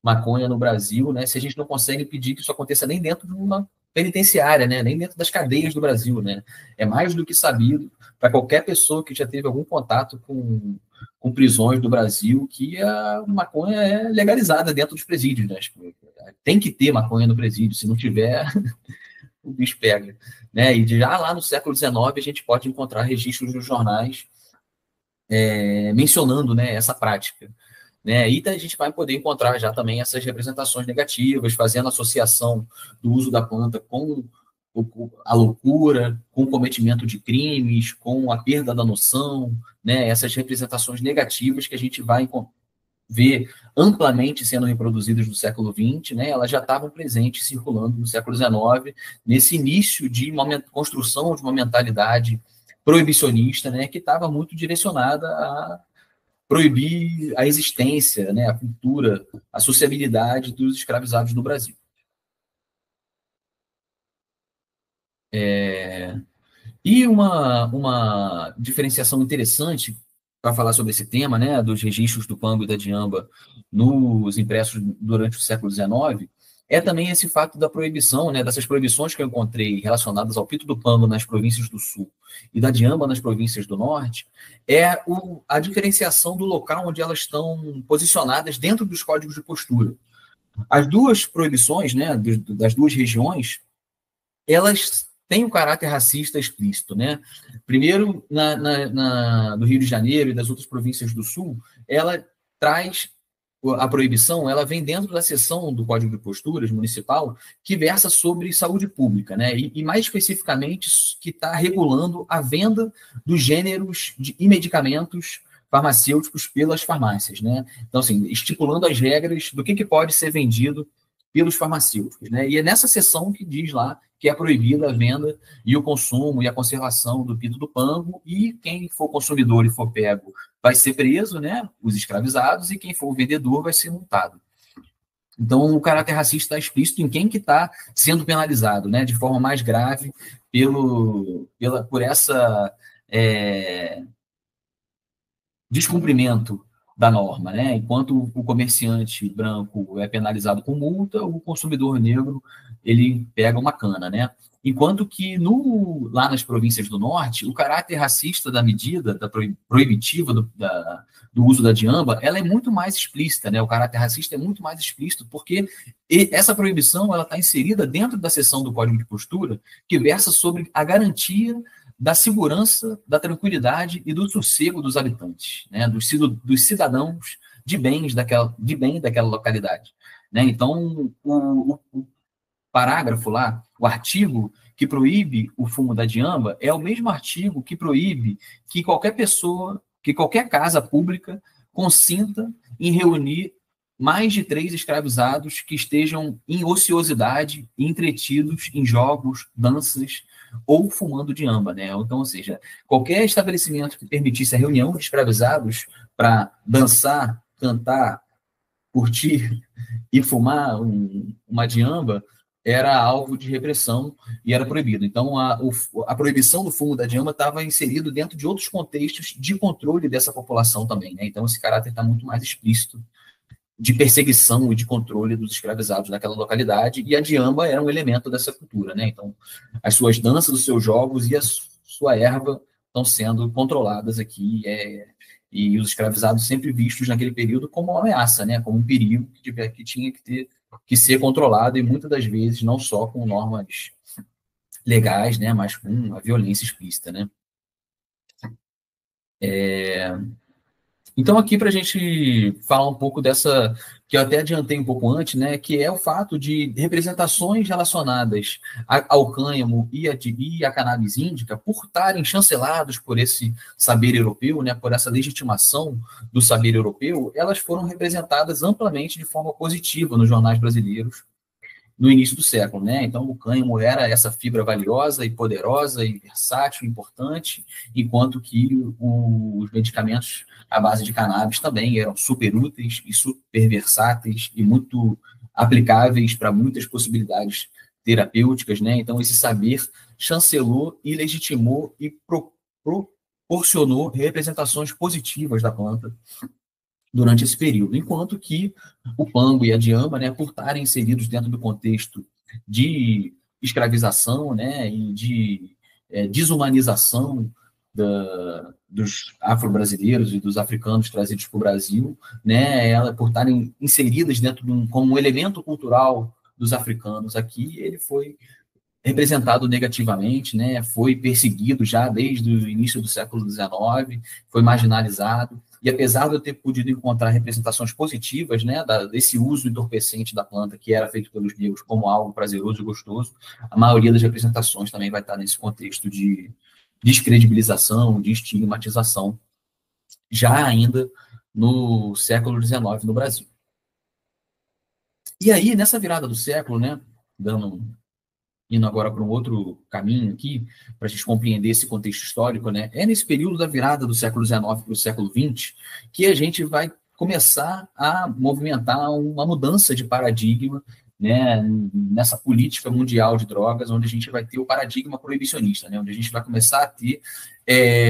maconha no Brasil, né? Se a gente não consegue impedir que isso aconteça nem dentro de uma penitenciária, né? Nem dentro das cadeias do Brasil, né? É mais do que sabido para qualquer pessoa que já teve algum contato com prisões do Brasil que a maconha é legalizada dentro dos presídios, né? Tem que ter maconha no presídio, se não tiver, o bicho pega, né? E já lá no século XIX a gente pode encontrar registros nos jornais mencionando, né, essa prática. Né? E a gente vai poder encontrar já também essas representações negativas, fazendo associação do uso da planta com a loucura, com o cometimento de crimes, com a perda da noção, né? Essas representações negativas que a gente vai ver amplamente sendo reproduzidas no século XX, né? Elas já estavam presentes, circulando no século XIX, nesse início de uma construção de uma mentalidade proibicionista, né? Que estava muito direcionada a proibir a existência, né, a cultura, a sociabilidade dos escravizados no Brasil. E uma diferenciação interessante para falar sobre esse tema, né, dos registros do pango e da diamba nos impressos durante o século XIX, é também esse fato da proibição, né, dessas proibições que eu encontrei relacionadas ao pito do pango nas províncias do Sul e da diamba nas províncias do Norte, a diferenciação do local onde elas estão posicionadas dentro dos códigos de postura. As duas proibições, né, das duas regiões, elas têm um caráter racista explícito, né? Primeiro, no Rio de Janeiro e das outras províncias do Sul, ela traz a proibição, ela vem dentro da seção do Código de Posturas municipal que versa sobre saúde pública, né? E mais especificamente que está regulando a venda dos gêneros e medicamentos farmacêuticos pelas farmácias, né? Então, assim, estipulando as regras do que pode ser vendido pelos farmacêuticos, né? E é nessa seção que diz lá que é proibida a venda e o consumo e a conservação do pito do pango, e quem for consumidor e for pego vai ser preso, né? Os escravizados, e quem for o vendedor vai ser multado. Então, o caráter racista está explícito em quem que está sendo penalizado, né? De forma mais grave por essa descumprimento da norma, né? Enquanto o comerciante branco é penalizado com multa, o consumidor negro ele pega uma cana, né? Enquanto que lá nas províncias do norte, o caráter racista da medida, proibitiva do uso da diamba, ela é muito mais explícita, né? O caráter racista é muito mais explícito, porque essa proibição ela está inserida dentro da seção do Código de Postura que versa sobre a garantia da segurança, da tranquilidade e do sossego dos habitantes, né? Dos cidadãos de bem daquela localidade, né? Então, o parágrafo lá, o artigo que proíbe o fumo da diamba é o mesmo artigo que proíbe que qualquer pessoa, que qualquer casa pública consinta em reunir mais de 3 escravizados que estejam em ociosidade, entretidos em jogos, danças ou fumando diamba, né? Então, ou seja, qualquer estabelecimento que permitisse a reunião de escravizados para dançar, cantar, curtir e fumar uma diamba era alvo de repressão e era proibido. Então, a proibição do fumo da diamba estava inserido dentro de outros contextos de controle dessa população também, né? Então, esse caráter está muito mais explícito de perseguição e de controle dos escravizados daquela localidade, e a diamba era um elemento dessa cultura, né? Então, as suas danças, os seus jogos e a sua erva estão sendo controladas aqui, e os escravizados sempre vistos naquele período como uma ameaça, né? Como um perigo que tinha que ser controlado, e muitas das vezes não só com normas legais, né? Mas com a violência explícita, né? Então, aqui para a gente falar um pouco dessa, que eu até adiantei um pouco antes, né, que é o fato de representações relacionadas ao cânhamo e a cannabis índica, por estarem chancelados por esse saber europeu, né, por essa legitimação do saber europeu, elas foram representadas amplamente de forma positiva nos jornais brasileiros no início do século, né? Então, o cânhamo era essa fibra valiosa e poderosa e versátil, importante, enquanto que os medicamentos à base de cannabis também eram super úteis e super versáteis e muito aplicáveis para muitas possibilidades terapêuticas, né? Então, esse saber chancelou e legitimou e proporcionou representações positivas da planta durante esse período, enquanto que o pango e a diamba, né, por estarem inseridos dentro do contexto de escravização, né, e de desumanização dos afro-brasileiros e dos africanos trazidos para o Brasil, né, ela por estarem inseridas dentro como um elemento cultural dos africanos aqui, ele foi representado negativamente, né, foi perseguido já desde o início do século XIX, foi marginalizado, e apesar de eu ter podido encontrar representações positivas, né, desse uso entorpecente da planta que era feito pelos negros como algo prazeroso e gostoso, a maioria das representações também vai estar nesse contexto de descredibilização, de estigmatização, já ainda no século XIX no Brasil. E aí, nessa virada do século, né, indo agora para um outro caminho aqui, para a gente compreender esse contexto histórico, né? É nesse período da virada do século XIX para o século XX que a gente vai começar a movimentar uma mudança de paradigma, né, nessa política mundial de drogas, onde a gente vai ter o paradigma proibicionista, né, onde a gente vai começar a ter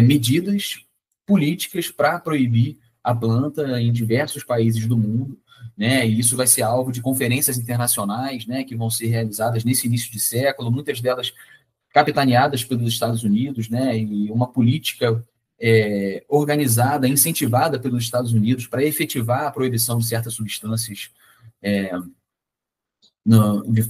medidas políticas para proibir a planta em diversos países do mundo, né? E isso vai ser alvo de conferências internacionais, né, que vão ser realizadas nesse início de século, muitas delas capitaneadas pelos Estados Unidos, né, e uma política organizada, incentivada pelos Estados Unidos para efetivar a proibição de certas substâncias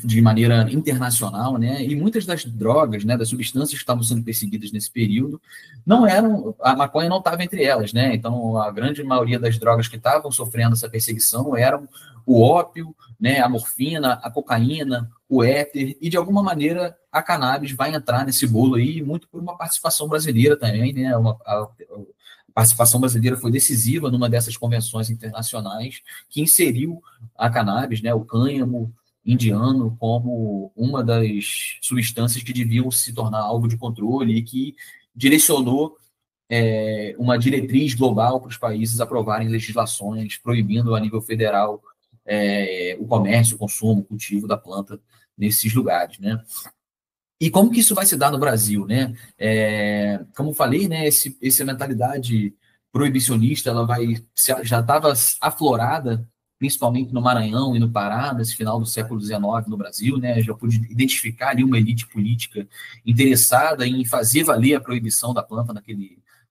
de maneira internacional, né? E muitas das drogas, né, das substâncias que estavam sendo perseguidas nesse período, não eram, a maconha não estava entre elas, né? Então, a grande maioria das drogas que estavam sofrendo essa perseguição eram o ópio, né, a morfina, a cocaína, o éter, e de alguma maneira a cannabis vai entrar nesse bolo aí, muito por uma participação brasileira também, né? A participação brasileira foi decisiva numa dessas convenções internacionais que inseriu a cannabis, né, o cânhamo indiano, como uma das substâncias que deviam se tornar alvo de controle e que direcionou uma diretriz global para os países aprovarem legislações proibindo a nível federal o comércio, o consumo, o cultivo da planta nesses lugares, né? E como que isso vai se dar no Brasil, né? Como eu falei, né, essa mentalidade proibicionista, ela já estava aflorada, principalmente no Maranhão e no Pará, nesse final do século XIX no Brasil, né? Já pude identificar ali uma elite política interessada em fazer valer a proibição da planta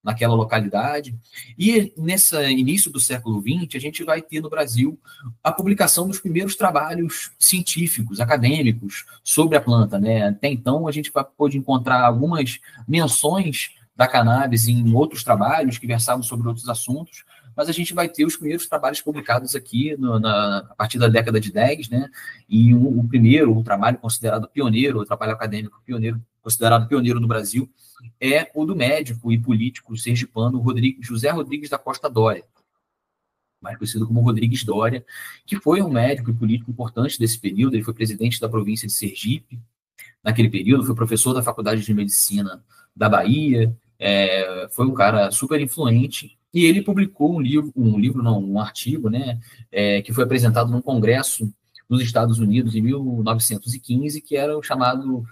naquela localidade. E nesse início do século XX, a gente vai ter no Brasil a publicação dos primeiros trabalhos científicos, acadêmicos, sobre a planta, né? Até então, a gente pôde encontrar algumas menções da cannabis em outros trabalhos que versavam sobre outros assuntos, mas a gente vai ter os primeiros trabalhos publicados aqui a partir da década de 10, né? E o trabalho considerado pioneiro, o trabalho acadêmico pioneiro, considerado pioneiro no Brasil, é o do médico e político sergipano José Rodrigues da Costa Dória, mais conhecido como Rodrigues Dória, que foi um médico e político importante desse período. Ele foi presidente da província de Sergipe naquele período, foi professor da Faculdade de Medicina da Bahia, foi um cara super influente, e ele publicou um artigo, né, que foi apresentado num congresso nos Estados Unidos em 1915, que era o chamado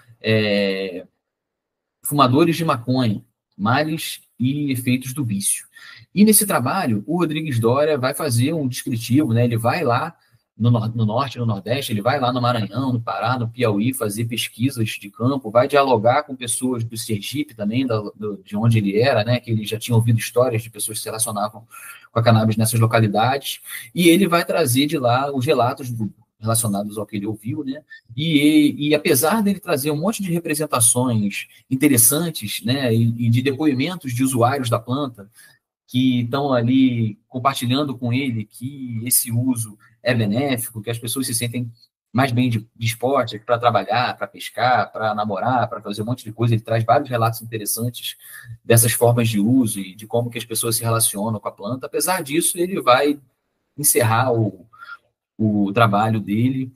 Fumadores de Maconha, Males e Efeitos do Vício. E nesse trabalho, o Rodrigues Dória vai fazer um descritivo, né, ele vai lá no norte, no nordeste, ele vai lá no Maranhão, no Pará, no Piauí, fazer pesquisas de campo, vai dialogar com pessoas do Sergipe também, de onde ele era, né, que ele já tinha ouvido histórias de pessoas que se relacionavam com a cannabis nessas localidades, e ele vai trazer de lá os relatos relacionados ao que ele ouviu, né, e apesar dele trazer um monte de representações interessantes, né, e de depoimentos de usuários da planta, que estão ali compartilhando com ele que esse uso é benéfico, que as pessoas se sentem mais bem dispostas para trabalhar, para pescar, para namorar, para fazer um monte de coisa. Ele traz vários relatos interessantes dessas formas de uso e de como que as pessoas se relacionam com a planta. Apesar disso, ele vai encerrar o trabalho dele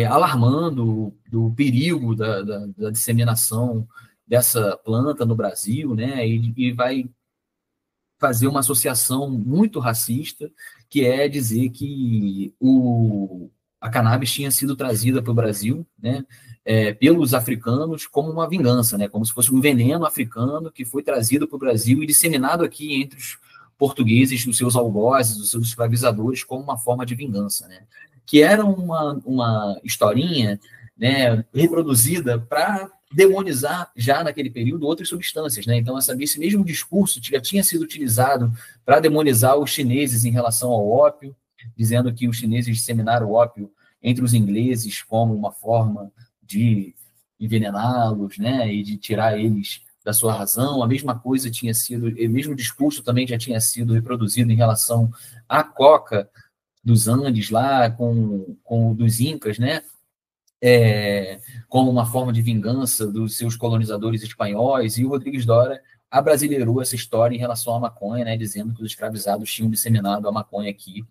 alarmando do perigo da disseminação dessa planta no Brasil, né? E vai fazer uma associação muito racista, que é dizer que a cannabis tinha sido trazida para o Brasil, né, pelos africanos como uma vingança, né, como se fosse um veneno africano que foi trazido para o Brasil e disseminado aqui entre os portugueses, os seus algozes, os seus escravizadores, como uma forma de vingança, né, que era uma historinha, né, reproduzida para demonizar já naquele período outras substâncias, né? Então, esse mesmo discurso já tinha sido utilizado para demonizar os chineses em relação ao ópio, dizendo que os chineses disseminaram o ópio entre os ingleses como uma forma de envenená-los, né? E de tirar eles da sua razão. A mesma coisa tinha sido, o mesmo discurso também já tinha sido reproduzido em relação à coca dos Andes lá com dos incas, né? Como uma forma de vingança dos seus colonizadores espanhóis, e o Rodrigues Dória abrasileirou essa história em relação à maconha, né, dizendo que os escravizados tinham disseminado a maconha aqui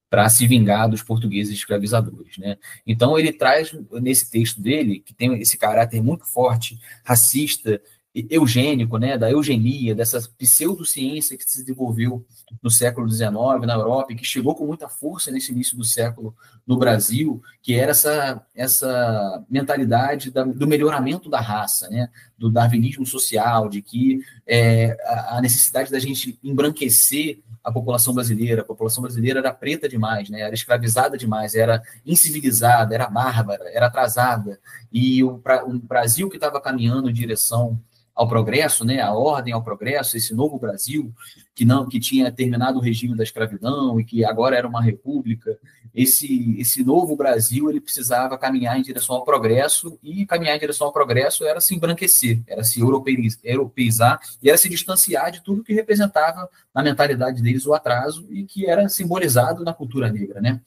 para se vingar dos portugueses escravizadores, né? Então ele traz nesse texto dele, que tem esse caráter muito forte, racista, eugênico, né, da eugenia, dessa pseudociência que se desenvolveu no século XIX na Europa e que chegou com muita força nesse início do século no Brasil, que era essa mentalidade do melhoramento da raça, né, do darwinismo social, de que a necessidade da gente embranquecer a população brasileira era preta demais, né, era escravizada demais, era incivilizada, era bárbara, era atrasada, e o Brasil que estava caminhando em direção ao progresso, né, a ordem ao progresso, esse novo Brasil que tinha terminado o regime da escravidão e que agora era uma república, esse novo Brasil ele precisava caminhar em direção ao progresso, e caminhar em direção ao progresso era se embranquecer, era se europeizar e era se distanciar de tudo que representava na mentalidade deles o atraso e que era simbolizado na cultura negra, né?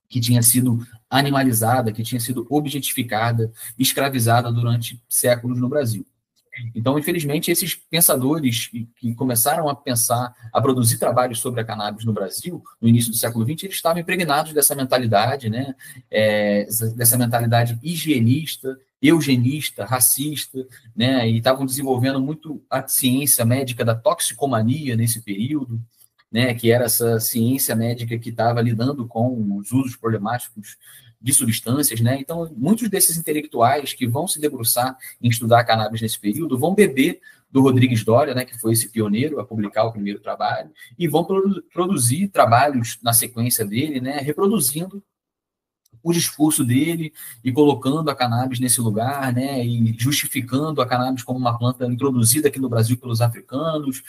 Que tinha sido animalizada, que tinha sido objetificada, escravizada durante séculos no Brasil. Então, infelizmente, esses pensadores que começaram a pensar, a produzir trabalhos sobre a cannabis no Brasil, no início do século XX, eles estavam impregnados dessa mentalidade, né? Dessa mentalidade higienista, eugenista, racista, né? E estavam desenvolvendo muito a ciência médica da toxicomania nesse período, né? Que era essa ciência médica que estava lidando com os usos problemáticos de substâncias, né? Então, muitos desses intelectuais que vão se debruçar em estudar a cannabis nesse período vão beber do Rodrigues Doria, né, que foi esse pioneiro a publicar o primeiro trabalho, e vão produzir trabalhos na sequência dele, né, reproduzindo o discurso dele e colocando a cannabis nesse lugar, né, e justificando a cannabis como uma planta introduzida aqui no Brasil pelos africanos,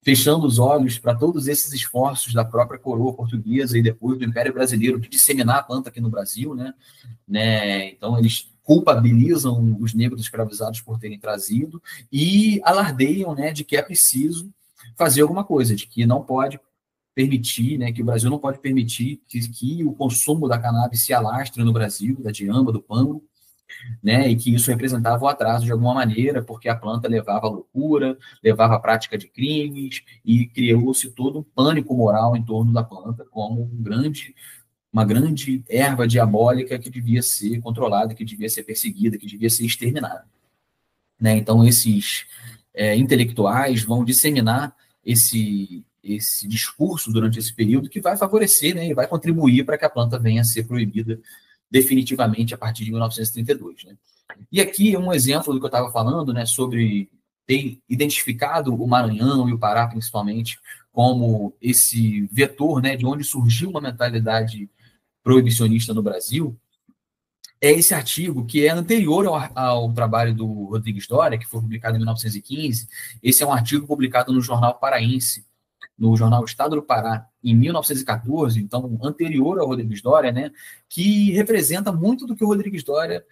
fechando os olhos para todos esses esforços da própria coroa portuguesa e depois do Império Brasileiro de disseminar a planta aqui no Brasil, né? Então eles culpabilizam os negros escravizados por terem trazido e alardeiam, né, de que é preciso fazer alguma coisa, de que não pode permitir, né, que o Brasil não pode permitir que o consumo da cannabis se alastre no Brasil, da diamba, do pano, né, e que isso representava o atraso de alguma maneira, porque a planta levava à loucura, levava à prática de crimes, e criou-se todo um pânico moral em torno da planta como uma grande erva diabólica que devia ser controlada, que devia ser perseguida, que devia ser exterminada. Né? Então, esses intelectuais vão disseminar esse discurso durante esse período que vai favorecer, né, e vai contribuir para que a planta venha a ser proibida definitivamente a partir de 1932. Né? E aqui um exemplo do que eu estava falando, né, sobre ter identificado o Maranhão e o Pará, principalmente, como esse vetor, né, de onde surgiu uma mentalidade proibicionista no Brasil, é esse artigo que é anterior ao trabalho do Rodrigues Doria, que foi publicado em 1915. Esse é um artigo publicado no Jornal Paraense, no jornal Estado do Pará, em 1914, então anterior ao Rodrigues Doria, né, que representa muito do que o Rodrigues Doria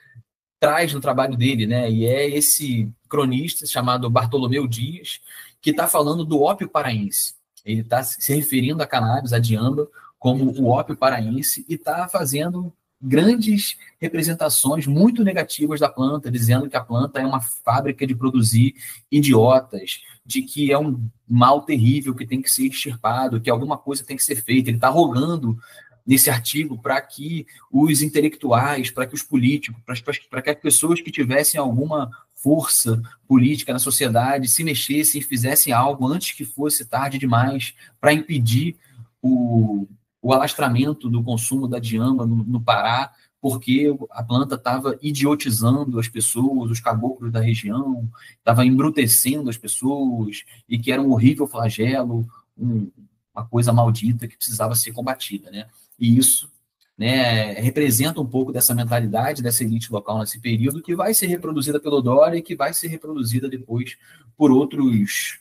traz no trabalho dele, né, e é esse cronista chamado Bartolomeu Dias, que está falando do ópio paraense. Ele está se referindo a cannabis, a diamba, como o ópio paraense, e está fazendo grandes representações muito negativas da planta, dizendo que a planta é uma fábrica de produzir idiotas, de que é um mal terrível que tem que ser extirpado, que alguma coisa tem que ser feita. Ele está rogando nesse artigo para que os intelectuais, para que os políticos, para que as pessoas que tivessem alguma força política na sociedade se mexessem e fizessem algo antes que fosse tarde demais para impedir o alastramento do consumo da diamba no Pará, porque a planta estava idiotizando as pessoas, os caboclos da região, estava embrutecendo as pessoas, e que era um horrível flagelo, uma coisa maldita que precisava ser combatida. Né? E isso, né, representa um pouco dessa mentalidade dessa elite local nesse período, que vai ser reproduzida pelo Doria e que vai ser reproduzida depois por outros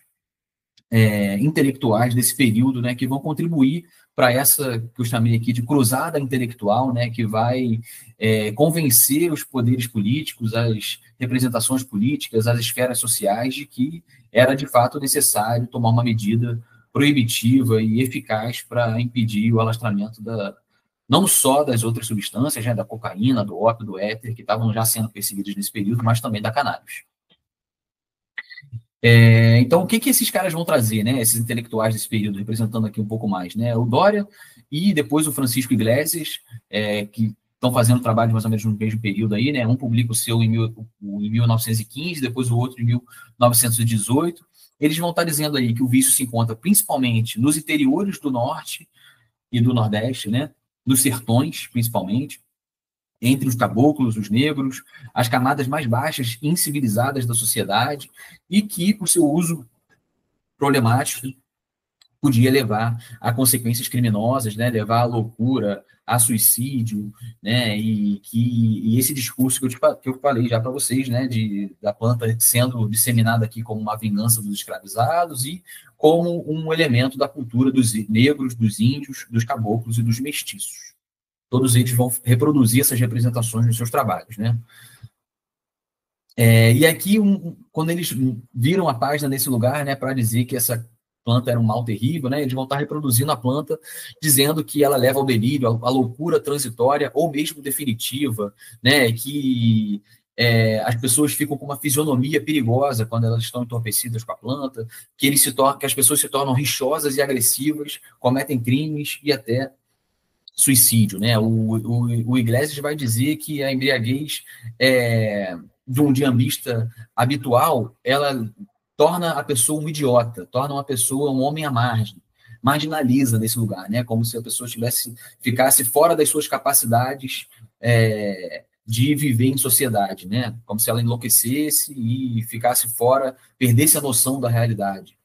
intelectuais desse período, né, que vão contribuir para essa que eu chamei aqui de cruzada intelectual, né, que vai convencer os poderes políticos, as representações políticas, as esferas sociais de que era de fato necessário tomar uma medida proibitiva e eficaz para impedir o alastramento não só das outras substâncias, né, da cocaína, do ópio, do éter, que estavam já sendo perseguidas nesse período, mas também da cannabis. Então, o que esses caras vão trazer, né? Esses intelectuais desse período, representando aqui um pouco mais, né? O Doria e depois o Francisco Iglesias, que estão fazendo trabalho mais ou menos no mesmo período aí, né? Um publica o seu em 1915, depois o outro em 1918. Eles vão estar dizendo aí que o vício se encontra principalmente nos interiores do Norte e do Nordeste, né? Dos sertões, principalmente, entre os caboclos, os negros, as camadas mais baixas e incivilizadas da sociedade, e que, por seu uso problemático, podia levar a consequências criminosas, né, levar à loucura, a suicídio, né, e esse discurso que eu falei já para vocês, né, da planta sendo disseminada aqui como uma vingança dos escravizados e como um elemento da cultura dos negros, dos índios, dos caboclos e dos mestiços. Todos eles vão reproduzir essas representações nos seus trabalhos, né? E aqui, quando eles viram a página nesse lugar, né, para dizer que essa planta era um mal terrível, né, eles vão estar reproduzindo a planta, dizendo que ela leva ao delírio, à loucura transitória ou mesmo definitiva, né, que as pessoas ficam com uma fisionomia perigosa quando elas estão entorpecidas com a planta, que as pessoas se tornam rixosas e agressivas, cometem crimes e até suicídio, né? O Iglesias vai dizer que a embriaguez de um diambista habitual, ela torna a pessoa um idiota, torna uma pessoa um homem à margem, marginaliza nesse lugar, né? Como se a pessoa ficasse fora das suas capacidades de viver em sociedade, né? Como se ela enlouquecesse e ficasse fora, perdesse a noção da realidade.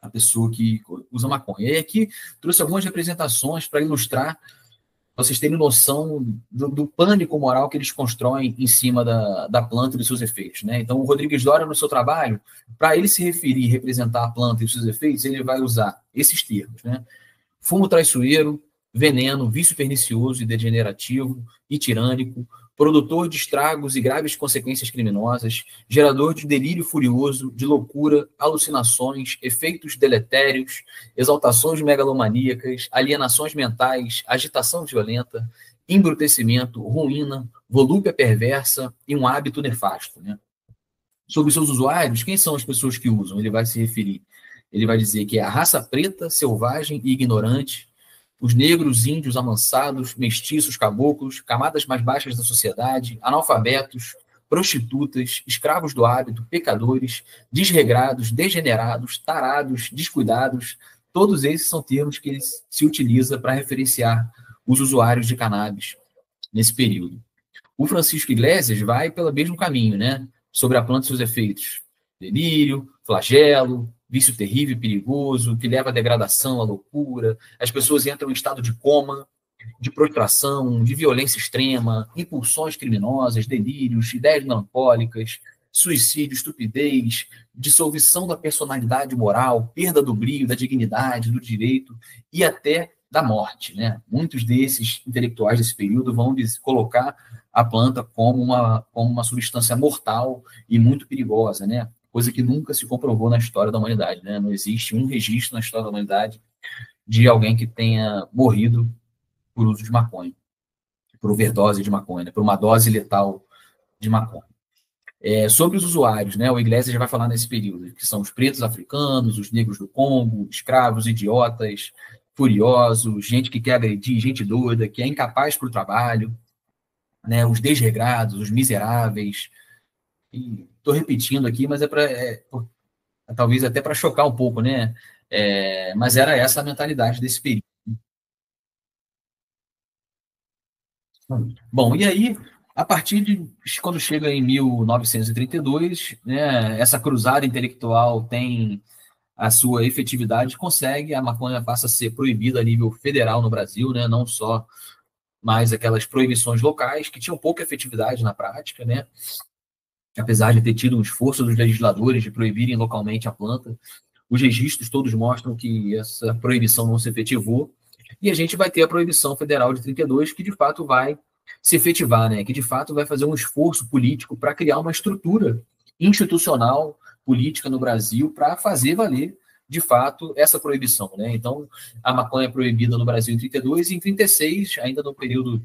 A pessoa que usa maconha. E aqui trouxe algumas representações para ilustrar, para vocês terem noção do pânico moral que eles constroem em cima da planta e dos seus efeitos, né? Então, o Rodrigues Doria, no seu trabalho, para ele se referir e representar a planta e os seus efeitos, ele vai usar esses termos, né? Fumo traiçoeiro, veneno, vício pernicioso e degenerativo e tirânico, produtor de estragos e graves consequências criminosas, gerador de delírio furioso, de loucura, alucinações, efeitos deletérios, exaltações megalomaníacas, alienações mentais, agitação violenta, embrutecimento, ruína, volúpia perversa e um hábito nefasto, né? Sobre seus usuários, quem são as pessoas que usam? Ele vai se referir. Ele vai dizer que é a raça preta, selvagem e ignorante, os negros, índios, amansados, mestiços, caboclos, camadas mais baixas da sociedade, analfabetos, prostitutas, escravos do hábito, pecadores, desregrados, degenerados, tarados, descuidados. Todos esses são termos que ele se utiliza para referenciar os usuários de cannabis nesse período. O Francisco Iglesias vai pelo mesmo caminho, né? Sobre a planta e seus efeitos. Delírio, flagelo, vício terrível e perigoso, que leva à degradação, à loucura. As pessoas entram em estado de coma, de prostração, de violência extrema, impulsões criminosas, delírios, ideias melancólicas, suicídio, estupidez, dissolução da personalidade moral, perda do brilho, da dignidade, do direito e até da morte, né? Muitos desses intelectuais desse período vão colocar a planta como uma substância mortal e muito perigosa, né? Coisa que nunca se comprovou na história da humanidade, né? Não existe um registro na história da humanidade de alguém que tenha morrido por uso de maconha, por overdose de maconha, né? Por uma dose letal de maconha. Sobre os usuários, né? O Iglesias já vai falar nesse período, que são os pretos africanos, os negros do Congo, escravos, idiotas, furiosos, gente que quer agredir, gente doida, que é incapaz para o trabalho, né? Os desregrados, os miseráveis. Estou repetindo aqui, mas talvez até para chocar um pouco, né? Mas era essa a mentalidade desse período. Bom, e aí, a partir de quando chega em 1932, né, essa cruzada intelectual tem a sua efetividade, consegue, a maconha passa a ser proibida a nível federal no Brasil, né, não só mais aquelas proibições locais, que tinham pouca efetividade na prática, né, apesar de ter tido um esforço dos legisladores de proibirem localmente a planta, os registros todos mostram que essa proibição não se efetivou, e a gente vai ter a proibição federal de 32, que de fato vai se efetivar, né? Que de fato vai fazer um esforço político para criar uma estrutura institucional, política no Brasil, para fazer valer, de fato, essa proibição, né? Então, a maconha é proibida no Brasil em 32 e em 36, ainda no período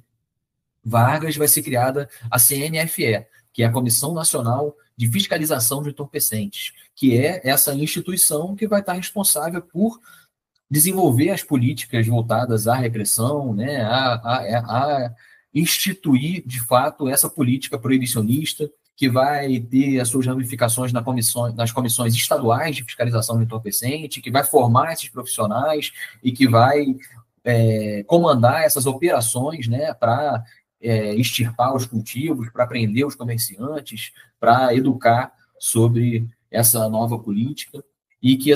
Vargas, vai ser criada a CNFE, que é a Comissão Nacional de Fiscalização de Entorpecentes, que é essa instituição que vai estar responsável por desenvolver as políticas voltadas à repressão, né, a instituir, de fato, essa política proibicionista, que vai ter as suas ramificações nas comissões estaduais de fiscalização de entorpecente, que vai formar esses profissionais e que vai comandar essas operações, né, para extirpar os cultivos, para prender os comerciantes, para educar sobre essa nova política, e que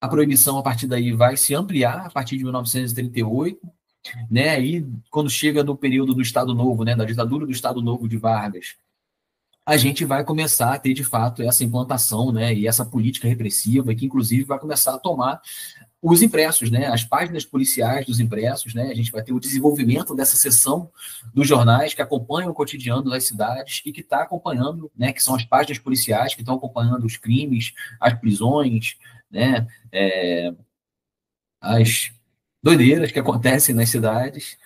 a proibição, a partir daí, vai se ampliar a partir de 1938, né? E quando chega no período do Estado Novo, né, da ditadura do Estado Novo de Vargas, a gente vai começar a ter, de fato, essa implantação, né, e essa política repressiva, que, inclusive, vai começar a tomar os impressos, né, as páginas policiais dos impressos, né, a gente vai ter o desenvolvimento dessa seção dos jornais que acompanham o cotidiano das cidades e que está acompanhando, né, que são as páginas policiais que estão acompanhando os crimes, as prisões, né, as doideiras que acontecem nas cidades,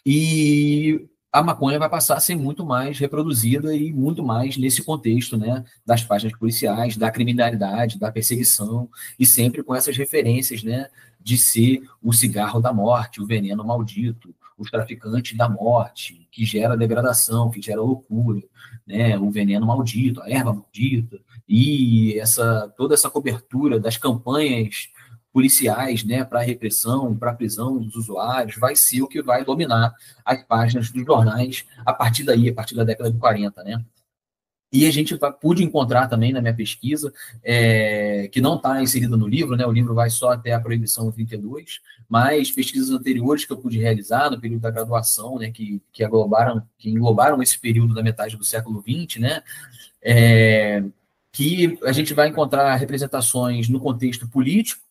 e a maconha vai passar a ser muito mais reproduzida e muito mais nesse contexto, né, das páginas policiais, da criminalidade, da perseguição, e sempre com essas referências, né, de ser o cigarro da morte, o veneno maldito, os traficantes da morte, que gera degradação, que gera loucura, né, o veneno maldito, a erva maldita, e toda essa cobertura das campanhas policiais, né, para repressão, para prisão dos usuários, vai ser o que vai dominar as páginas dos jornais a partir daí, a partir da década de 40, né? E a gente pude encontrar também na minha pesquisa, que não está inserida no livro, né? O livro vai só até a proibição 32, mas pesquisas anteriores que eu pude realizar no período da graduação, né, que englobaram esse período da metade do século XX, né? Que a gente vai encontrar representações no contexto político,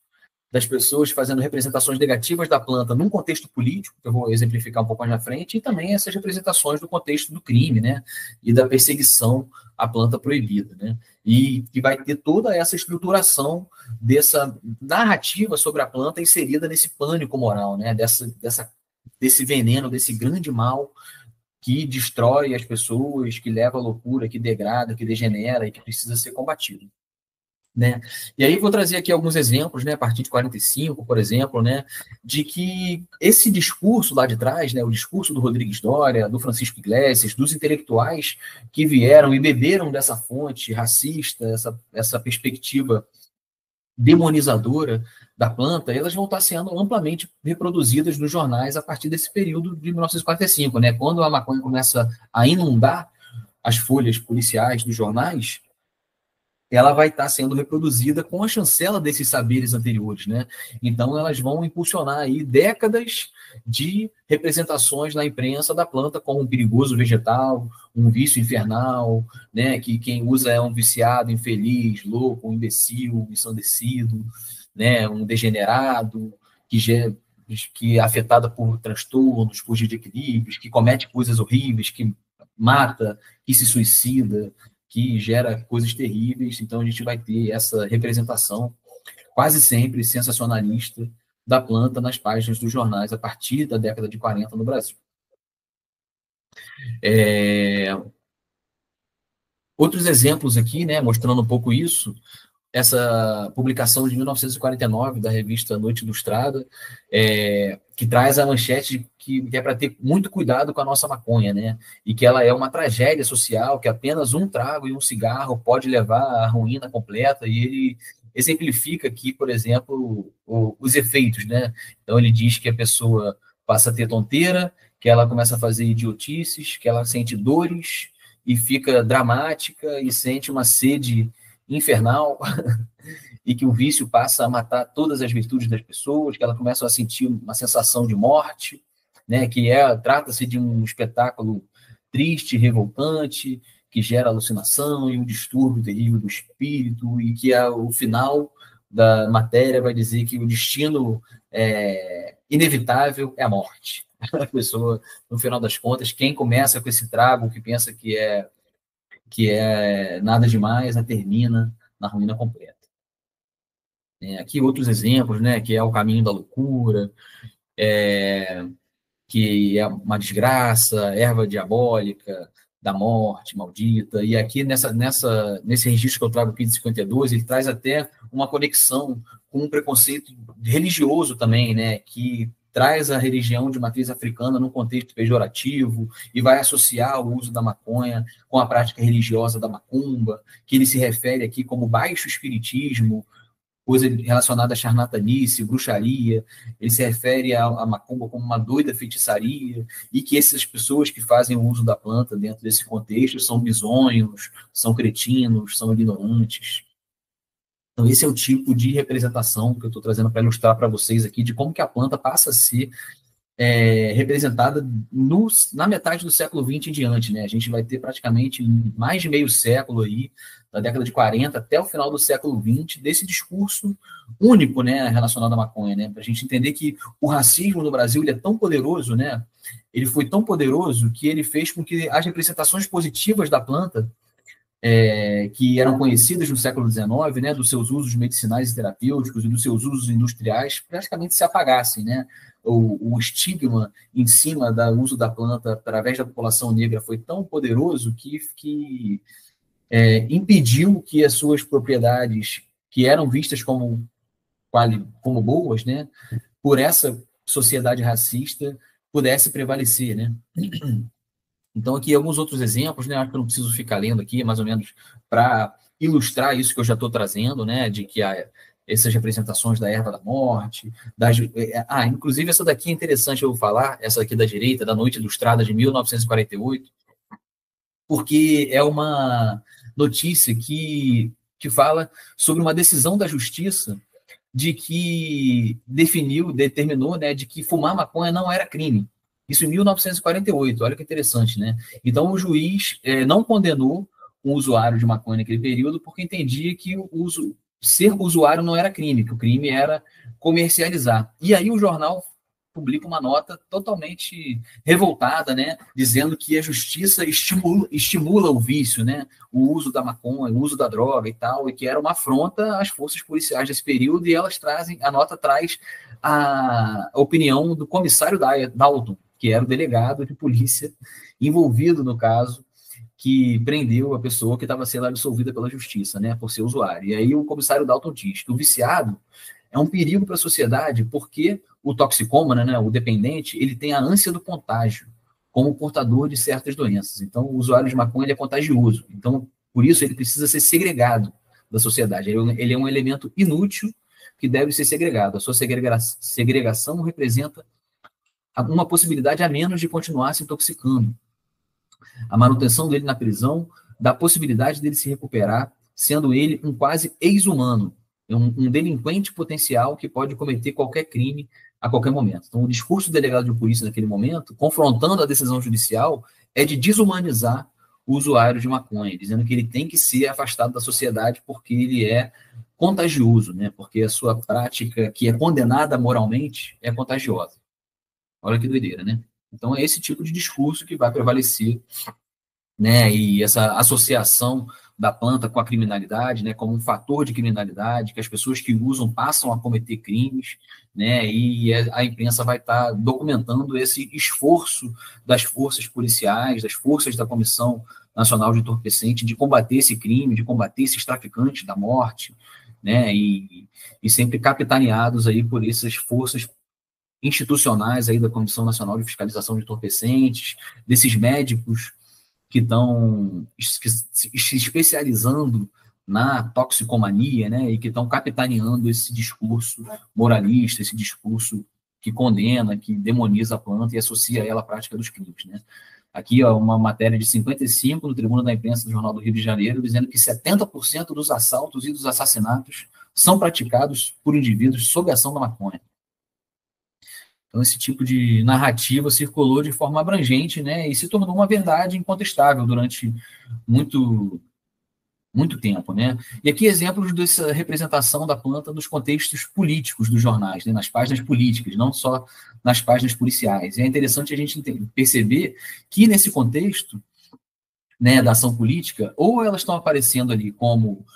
das pessoas fazendo representações negativas da planta num contexto político, que eu vou exemplificar um pouco mais na frente, e também essas representações do contexto do crime, né, e da perseguição à planta proibida, né, e que vai ter toda essa estruturação dessa narrativa sobre a planta inserida nesse pânico moral, né, desse veneno, desse grande mal que destrói as pessoas, que leva à loucura, que degrada, que degenera e que precisa ser combatido. Né? E aí vou trazer aqui alguns exemplos, né, a partir de 45, por exemplo, né, de que esse discurso lá de trás, né, o discurso do Rodrigues Doria, do Francisco Iglesias, dos intelectuais que vieram e beberam dessa fonte racista, essa perspectiva demonizadora da planta, elas vão estar sendo amplamente reproduzidas nos jornais a partir desse período de 1945, né, quando a maconha começa a inundar as folhas policiais dos jornais, ela vai estar sendo reproduzida com a chancela desses saberes anteriores, né? Então, elas vão impulsionar aí décadas de representações na imprensa da planta como um perigoso vegetal, um vício infernal, né? Que quem usa é um viciado, infeliz, louco, um imbecil, ensandecido, né? Um degenerado, que é afetada por transtornos, por desequilíbrios, que comete coisas horríveis, que mata, que se suicida, que gera coisas terríveis. Então, a gente vai ter essa representação quase sempre sensacionalista da planta nas páginas dos jornais a partir da década de 40 no Brasil. Outros exemplos aqui, né, mostrando um pouco isso, essa publicação de 1949 da revista Noite Ilustrada, que traz a manchete que é para ter muito cuidado com a nossa maconha, né? E que ela é uma tragédia social, que apenas um trago e um cigarro pode levar à ruína completa, e ele exemplifica aqui, por exemplo, os efeitos, né? Então ele diz que a pessoa passa a ter tonteira, que ela começa a fazer idiotices, que ela sente dores e fica dramática e sente uma sede infernal, e que o vício passa a matar todas as virtudes das pessoas, que elas começam a sentir uma sensação de morte, né, trata-se de um espetáculo triste, revoltante, que gera alucinação e um distúrbio terrível do espírito, e que o final da matéria vai dizer que o destino inevitável é a morte. A pessoa, no final das contas, quem começa com esse trago, que pensa que é nada demais, termina na ruína completa. Aqui outros exemplos, né, que é o caminho da loucura, que é uma desgraça, erva diabólica, da morte maldita, e aqui nesse registro que eu trago aqui de 52, ele traz até uma conexão com um preconceito religioso também, né, que traz a religião de matriz africana num contexto pejorativo e vai associar o uso da maconha com a prática religiosa da macumba, que ele se refere aqui como baixo espiritismo, coisa relacionada a charlatanice, bruxaria. Ele se refere à macumba como uma doida feitiçaria, e que essas pessoas que fazem o uso da planta dentro desse contexto são bisonhos, são cretinos, são ignorantes. Então, esse é o tipo de representação que eu estou trazendo para ilustrar para vocês aqui, de como que a planta passa a ser representada na metade do século XX em diante, né? A gente vai ter praticamente mais de meio século aí, da década de 40 até o final do século XX, desse discurso único, né, relacionado à maconha, né? Para a gente entender que o racismo no Brasil ele é tão poderoso, né? Ele foi tão poderoso que ele fez com que as representações positivas da planta, que eram conhecidas no século XIX, né, dos seus usos medicinais e terapêuticos e dos seus usos industriais, praticamente se apagassem, né? O estigma em cima do uso da planta através da população negra foi tão poderoso que impediu que as suas propriedades, que eram vistas como boas, né, por essa sociedade racista, pudesse prevalecer, né? Então, aqui alguns outros exemplos, né? Acho que eu não preciso ficar lendo aqui, mais ou menos, para ilustrar isso que eu já estou trazendo, né? De que essas representações da erva da morte. Inclusive essa daqui é interessante eu falar, essa aqui da direita, da Noite Ilustrada de 1948, porque é uma notícia que fala sobre uma decisão da justiça de que determinou, né, de que fumar maconha não era crime. Isso em 1948, olha que interessante, né? Então o juiz não condenou o usuário de maconha naquele período porque entendia que ser usuário não era crime, que o crime era comercializar. E aí o jornal publica uma nota totalmente revoltada, né, dizendo que a justiça estimula o vício, né, o uso da maconha, o uso da droga e tal, e que era uma afronta às forças policiais desse período, e a nota traz a opinião do comissário Dalton, que era o delegado de polícia envolvido no caso, que prendeu a pessoa que estava sendo absolvida pela justiça, né, por ser usuário. E aí o comissário Dalton diz que o viciado é um perigo para a sociedade porque o toxicômano, né, o dependente, ele tem a ânsia do contágio como portador de certas doenças. Então, o usuário de maconha ele é contagioso. Então, por isso, ele precisa ser segregado da sociedade. Ele é um elemento inútil que deve ser segregado. A sua segregação representa uma possibilidade a menos de continuar se intoxicando. A manutenção dele na prisão dá a possibilidade dele se recuperar, sendo ele um quase ex-humano, um delinquente potencial que pode cometer qualquer crime a qualquer momento. Então, o discurso do delegado de polícia naquele momento, confrontando a decisão judicial, é de desumanizar o usuário de maconha, dizendo que ele tem que ser afastado da sociedade porque ele é contagioso, né? Porque a sua prática, que é condenada moralmente, é contagiosa. Olha que doideira, né? Então, é esse tipo de discurso que vai prevalecer, né? E essa associação da planta com a criminalidade, né, como um fator de criminalidade, que as pessoas que usam passam a cometer crimes, né, e a imprensa vai estar documentando esse esforço das forças policiais, das forças da Comissão Nacional de Entorpecente de combater esse crime, de combater esses traficantes da morte, né, e sempre capitaneados aí por essas forças institucionais aí da Comissão Nacional de Fiscalização de Entorpecentes, desses médicos que estão se especializando na toxicomania, né, e que estão capitaneando esse discurso moralista, esse discurso que condena, que demoniza a planta e associa ela à prática dos crimes, né. Aqui, ó, uma matéria de 55 no Tribuna da Imprensa do Jornal do Rio de Janeiro, dizendo que 70% dos assaltos e dos assassinatos são praticados por indivíduos sob a ação da maconha. Então, esse tipo de narrativa circulou de forma abrangente, né, e se tornou uma verdade incontestável durante muito, muito tempo, né? E aqui exemplos dessa representação da planta nos contextos políticos dos jornais, né, nas páginas políticas, não só nas páginas policiais. E é interessante a gente perceber que, nesse contexto, né, da ação política, ou elas estão aparecendo ali como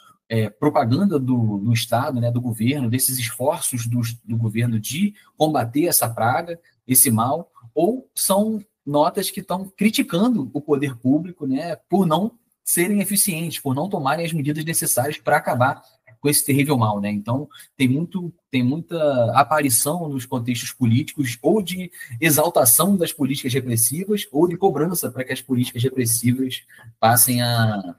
propaganda do Estado, né, do governo, desses esforços do governo de combater essa praga, esse mal, ou são notas que estão criticando o poder público, né, por não serem eficientes, por não tomarem as medidas necessárias para acabar com esse terrível mal, né? Então, tem muita aparição nos contextos políticos, ou de exaltação das políticas repressivas, ou de cobrança para que as políticas repressivas passem a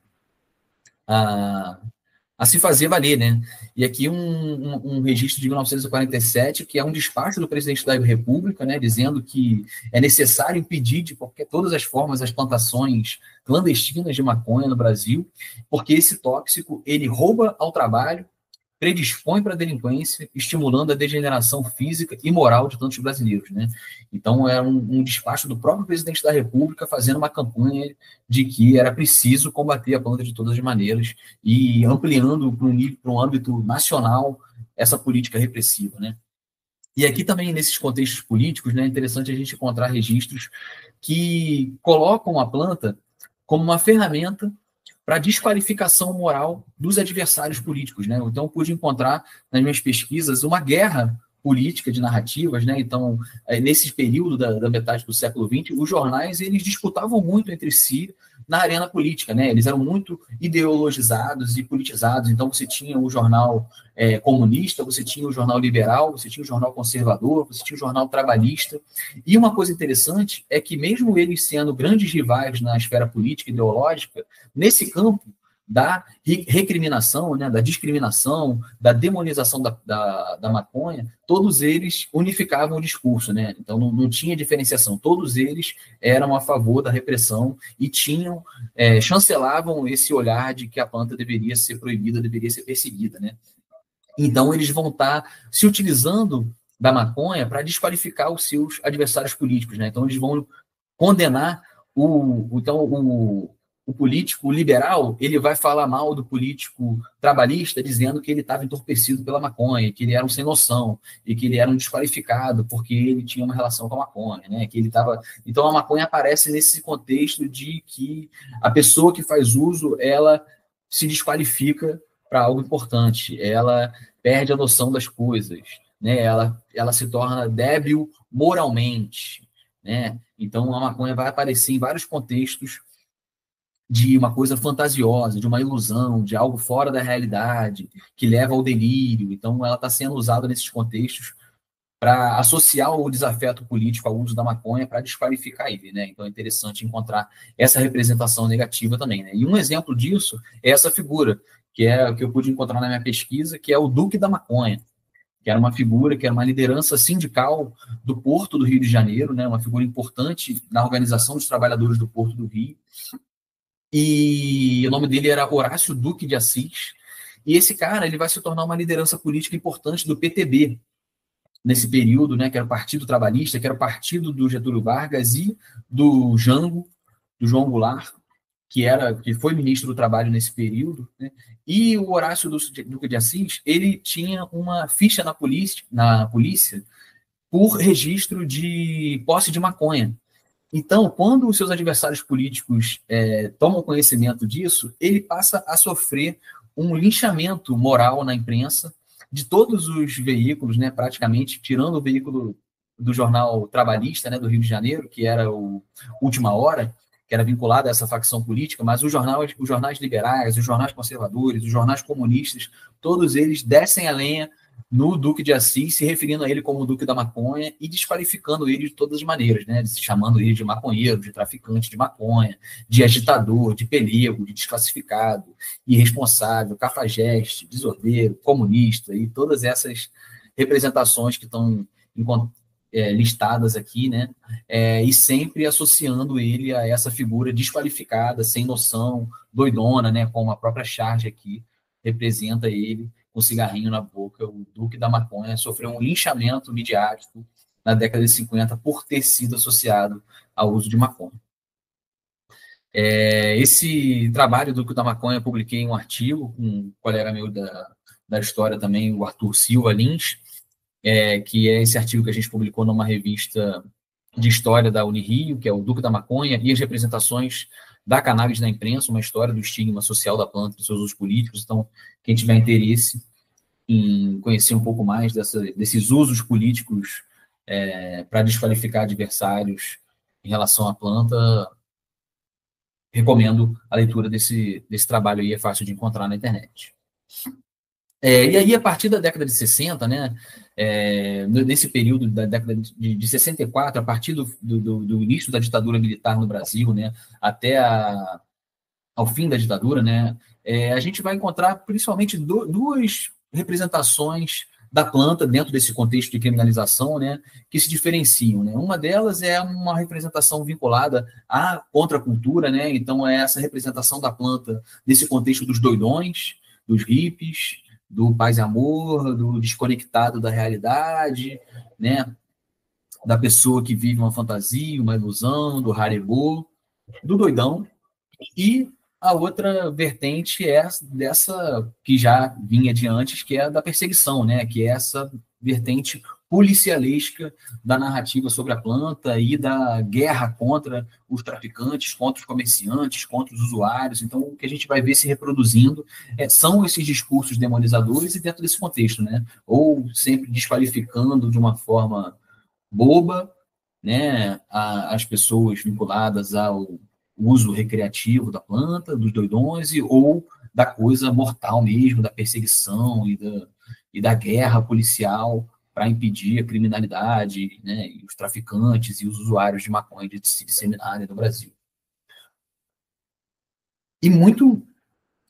se fazer valer, né? E aqui um registro de 1947, que é um despacho do presidente da República, né, dizendo que é necessário impedir de todas as formas as plantações clandestinas de maconha no Brasil, porque esse tóxico, ele rouba ao trabalho, predispõe para a delinquência, estimulando a degeneração física e moral de tantos brasileiros, né? Então, é um despacho do próprio presidente da República fazendo uma campanha de que era preciso combater a planta de todas as maneiras e ampliando para um âmbito nacional essa política repressiva, né? E aqui também, nesses contextos políticos, né, é interessante a gente encontrar registros que colocam a planta como uma ferramenta para desqualificação moral dos adversários políticos, né? Então, eu pude encontrar nas minhas pesquisas uma guerra política de narrativas, né? Então, nesse período da metade do século XX, os jornais eles disputavam muito entre si na arena política, né? Eles eram muito ideologizados e politizados. Então, você tinha o jornal comunista, você tinha o jornal liberal, você tinha o jornal conservador, você tinha o jornal trabalhista. E uma coisa interessante é que, mesmo eles sendo grandes rivais na esfera política e ideológica, nesse campo da recriminação, né, da discriminação, da demonização da maconha, todos eles unificavam o discurso, né? Então não tinha diferenciação, todos eles eram a favor da repressão e tinham, chancelavam esse olhar de que a planta deveria ser proibida, deveria ser perseguida, né? Então eles vão estar se utilizando da maconha para desqualificar os seus adversários políticos, né? Então eles vão condenar o político liberal, ele vai falar mal do político trabalhista, dizendo que ele estava entorpecido pela maconha, que ele era um sem noção, e que ele era um desqualificado porque ele tinha uma relação com a maconha, né? Que ele estava. Então a maconha aparece nesse contexto de que a pessoa que faz uso, ela se desqualifica para algo importante, ela perde a noção das coisas, né? Ela se torna débil moralmente, né? Então, a maconha vai aparecer em vários contextos de uma coisa fantasiosa, de uma ilusão, de algo fora da realidade, que leva ao delírio. Então, ela está sendo usada nesses contextos para associar o desafeto político ao uso da maconha para desqualificar ele, né? Então, é interessante encontrar essa representação negativa também, né? E um exemplo disso é essa figura, que é o que eu pude encontrar na minha pesquisa, que é o Duque da Maconha, que era uma figura, que era uma liderança sindical do Porto do Rio de Janeiro, né, uma figura importante na organização dos trabalhadores do Porto do Rio, e o nome dele era Horácio Duque de Assis, e esse cara ele vai se tornar uma liderança política importante do PTB, nesse período, né, que era o Partido Trabalhista, que era o partido do Getúlio Vargas e do Jango, do João Goulart, que foi ministro do Trabalho nesse período, né? E o Horácio Duque de Assis, ele tinha uma ficha na polícia por registro de posse de maconha. Então, quando os seus adversários políticos tomam conhecimento disso, ele passa a sofrer um linchamento moral na imprensa de todos os veículos, né, praticamente, tirando o veículo do jornal trabalhista, né, do Rio de Janeiro, que era o Última Hora, que era vinculado a essa facção política, mas os jornais liberais, os jornais conservadores, os jornais comunistas, todos eles descem a lenha no Duque de Assis, se referindo a ele como o Duque da Maconha e desqualificando ele de todas as maneiras, né? Chamando ele de maconheiro, de traficante de maconha, de agitador, de pelego, de desclassificado, irresponsável, cafajeste, desordeiro, comunista e todas essas representações que estão listadas aqui, né? E sempre associando ele a essa figura desqualificada, sem noção, doidona, né? Como a própria charge aqui representa ele com cigarrinho na boca. O Duque da Maconha sofreu um linchamento midiático na década de 50 por ter sido associado ao uso de maconha. Esse trabalho do Duque da Maconha eu publiquei em um artigo com um colega meu da história também, o Arthur Silva Lins, que é esse artigo que a gente publicou numa revista de história da Unirio, que é o Duque da Maconha, e as representações da cannabis na imprensa, uma história do estigma social da planta, dos seus usos políticos. Então, quem tiver interesse em conhecer um pouco mais desses usos políticos para desqualificar adversários em relação à planta, recomendo a leitura desse trabalho aí, é fácil de encontrar na internet. E aí, a partir da década de 60, né, nesse período da década de 64, a partir do início da ditadura militar no Brasil, né, até ao fim da ditadura, né, a gente vai encontrar principalmente duas representações da planta dentro desse contexto de criminalização, né, que se diferenciam, né? Uma delas é uma representação vinculada à contracultura, né? Então é essa representação da planta nesse contexto dos doidões, dos hippies, do paz e amor, do desconectado da realidade, né? Da pessoa que vive uma fantasia, uma ilusão, do haribô, do doidão. E a outra vertente é dessa que já vinha de antes, que é a da perseguição, né? Que é essa vertente policialesca da narrativa sobre a planta e da guerra contra os traficantes, contra os comerciantes, contra os usuários. Então, o que a gente vai ver se reproduzindo são esses discursos demonizadores e dentro desse contexto, né? Ou sempre desqualificando de uma forma boba, né, as pessoas vinculadas ao uso recreativo da planta, dos doidões, ou da coisa mortal mesmo, da perseguição e da guerra policial para impedir a criminalidade, né, e os traficantes e os usuários de maconha de se disseminarem no Brasil. E muito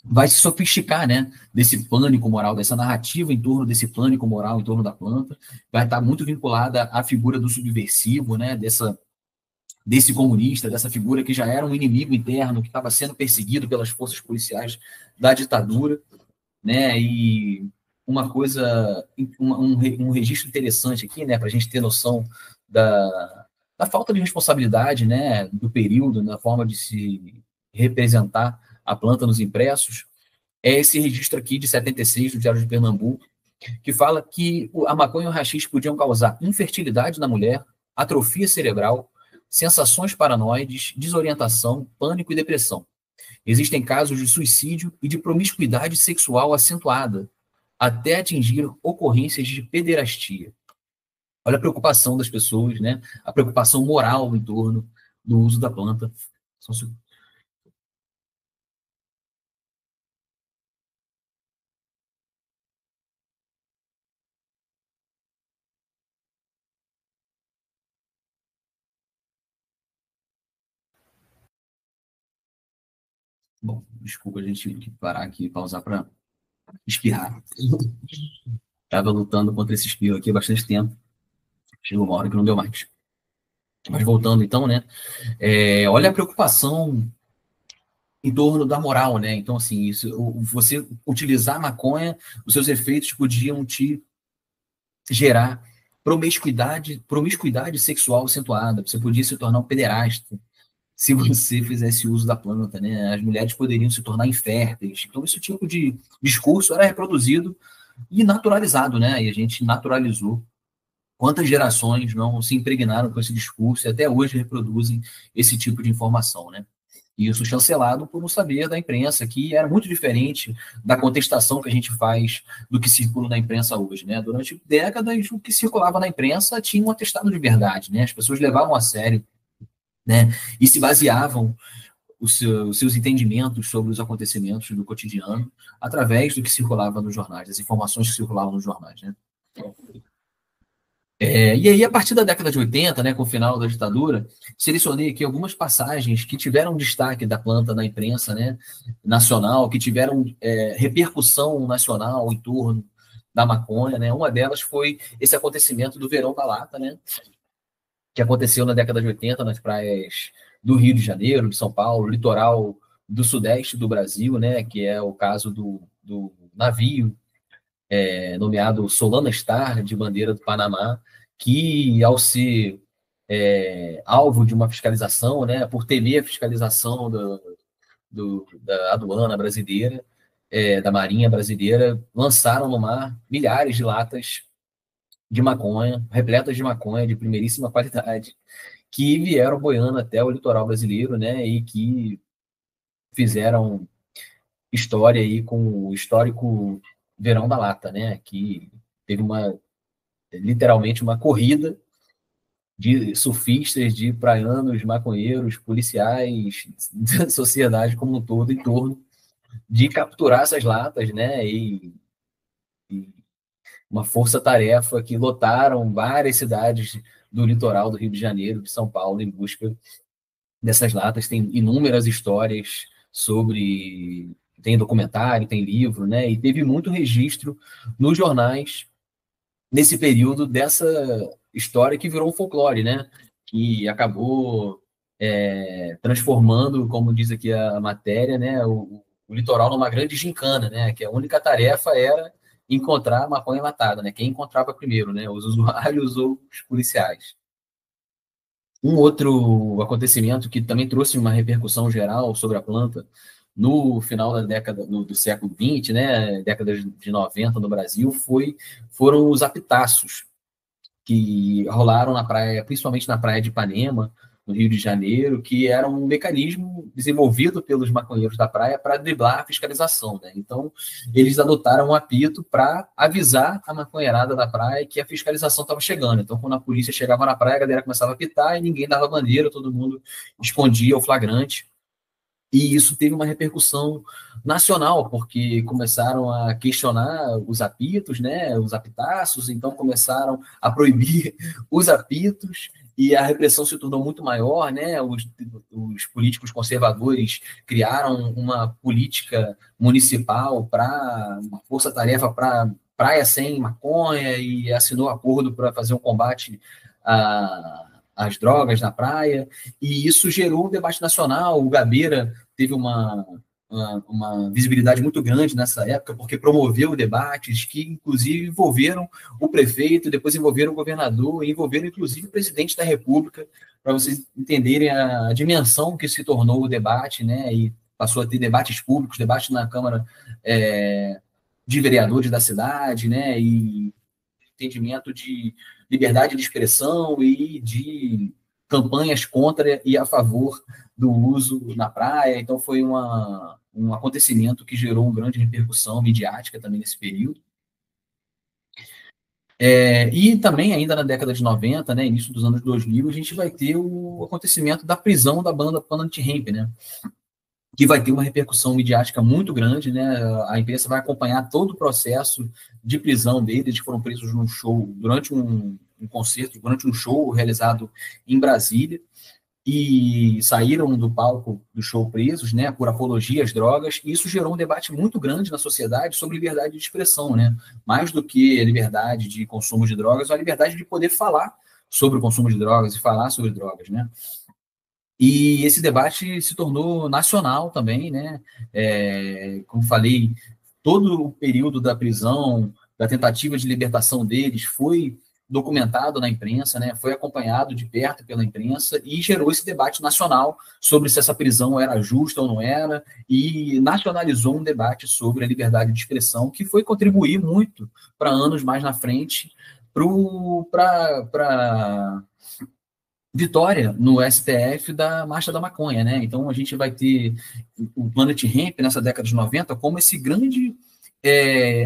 vai se sofisticar, né, desse pânico moral, dessa narrativa em torno desse pânico moral em torno da planta, vai estar muito vinculada à figura do subversivo, né, desse comunista, dessa figura que já era um inimigo interno, que estava sendo perseguido pelas forças policiais da ditadura, né, e uma coisa, um registro interessante aqui, né, para a gente ter noção da falta de responsabilidade, né, do período, na forma de se representar a planta nos impressos, é esse registro aqui de 76 do Diário de Pernambuco, que fala que a maconha e o haxixe podiam causar infertilidade na mulher, atrofia cerebral, sensações paranoides, desorientação, pânico e depressão. Existem casos de suicídio e de promiscuidade sexual acentuada, até atingir ocorrências de pederastia. Olha a preocupação das pessoas, né? A preocupação moral em torno do uso da planta. Bom, desculpa, a gente tem que parar aqui e pausar para espirrar. Estava lutando contra esse espirro aqui há bastante tempo. Chegou uma hora que não deu mais. Mas voltando então, né? Olha a preocupação em torno da moral, né? Então, assim, isso, você utilizar a maconha, os seus efeitos podiam te gerar promiscuidade sexual acentuada. Você podia se tornar um pederasta se você fizesse uso da planta, né? As mulheres poderiam se tornar inférteis. Então, esse tipo de discurso era reproduzido e naturalizado, né? E a gente naturalizou. Quantas gerações não se impregnaram com esse discurso e até hoje reproduzem esse tipo de informação, né? E isso chancelado por um saber da imprensa, que era muito diferente da contestação que a gente faz do que circula na imprensa hoje, né? Durante décadas, o que circulava na imprensa tinha um atestado de verdade, né? As pessoas levavam a sério, né? E se baseavam os seus entendimentos sobre os acontecimentos do cotidiano através do que circulava nos jornais, das informações que circulavam nos jornais, né? E aí, a partir da década de 80, né, com o final da ditadura, selecionei aqui algumas passagens que tiveram destaque da planta na imprensa, né, nacional, que tiveram repercussão nacional em torno da maconha, né? Uma delas foi esse acontecimento do Verão da Lata, né, que aconteceu na década de 80 nas praias do Rio de Janeiro, de São Paulo, litoral do sudeste do Brasil, né, que é o caso do navio nomeado Solana Star, de bandeira do Panamá, que, ao ser alvo de uma fiscalização, né, por temer a fiscalização da aduana brasileira, da Marinha brasileira, lançaram no mar milhares de latas de maconha, repletas de maconha de primeiríssima qualidade, que vieram boiando até o litoral brasileiro, né, e que fizeram história aí com o histórico Verão da Lata, né, que teve literalmente uma corrida de surfistas, de praianos, maconheiros, policiais, da sociedade como um todo em torno de capturar essas latas, né? E uma força-tarefa que lotaram várias cidades do litoral do Rio de Janeiro, de São Paulo, em busca dessas latas. Tem inúmeras histórias sobre. Tem documentário, tem livro, né? E teve muito registro nos jornais nesse período dessa história que virou um folclore, né? Que acabou transformando, como diz aqui a matéria, né? O litoral numa grande gincana, né? Que a única tarefa era encontrar a maconha enlatada, né? Quem encontrava primeiro, né? Os usuários ou os policiais. Um outro acontecimento que também trouxe uma repercussão geral sobre a planta no final da década do século XX, né, década de 90 no Brasil, foram os apitaços que rolaram na praia, principalmente na praia de Ipanema, no Rio de Janeiro, que era um mecanismo desenvolvido pelos maconheiros da praia para driblar a fiscalização, né? Então, eles adotaram um apito para avisar a maconheirada da praia que a fiscalização estava chegando. Então, quando a polícia chegava na praia, a galera começava a apitar e ninguém dava bandeira, todo mundo escondia o flagrante. E isso teve uma repercussão nacional, porque começaram a questionar os apitos, né, os apitaços, então começaram a proibir os apitos, e a repressão se tornou muito maior, né? Os políticos conservadores criaram uma política municipal para uma força-tarefa para praia sem maconha e assinou acordo para fazer um combate às drogas na praia, e isso gerou um debate nacional. O Gabeira teve uma visibilidade muito grande nessa época, porque promoveu debates que, inclusive, envolveram o prefeito, depois envolveram o governador, e envolveram, inclusive, o presidente da República, para vocês entenderem a dimensão que se tornou o debate, né? E passou a ter debates públicos, debates na Câmara de Vereadores da cidade, né? E entendimento de liberdade de expressão e de campanhas contra e a favor do uso na praia. Então, foi um acontecimento que gerou uma grande repercussão midiática também nesse período. E também, ainda na década de 90, né, início dos anos 2000, a gente vai ter o acontecimento da prisão da banda Planet Hemp, né, que vai ter uma repercussão midiática muito grande, né? A imprensa vai acompanhar todo o processo de prisão deles. Eles foram presos num show, durante um concerto, durante um show realizado em Brasília, e saíram do palco do show presos, né, por apologia às drogas, e isso gerou um debate muito grande na sociedade sobre liberdade de expressão, né? Mais do que a liberdade de consumo de drogas, a liberdade de poder falar sobre o consumo de drogas e falar sobre drogas, né? E esse debate se tornou nacional também, né? Como falei, todo o período da prisão, da tentativa de libertação deles, foi documentado na imprensa, né? Foi acompanhado de perto pela imprensa e gerou esse debate nacional sobre se essa prisão era justa ou não era, e nacionalizou um debate sobre a liberdade de expressão, que foi contribuir muito para anos mais na frente para vitória no STF da Marcha da Maconha, né? Então, a gente vai ter o Planet Hemp nessa década de 90 como esse grande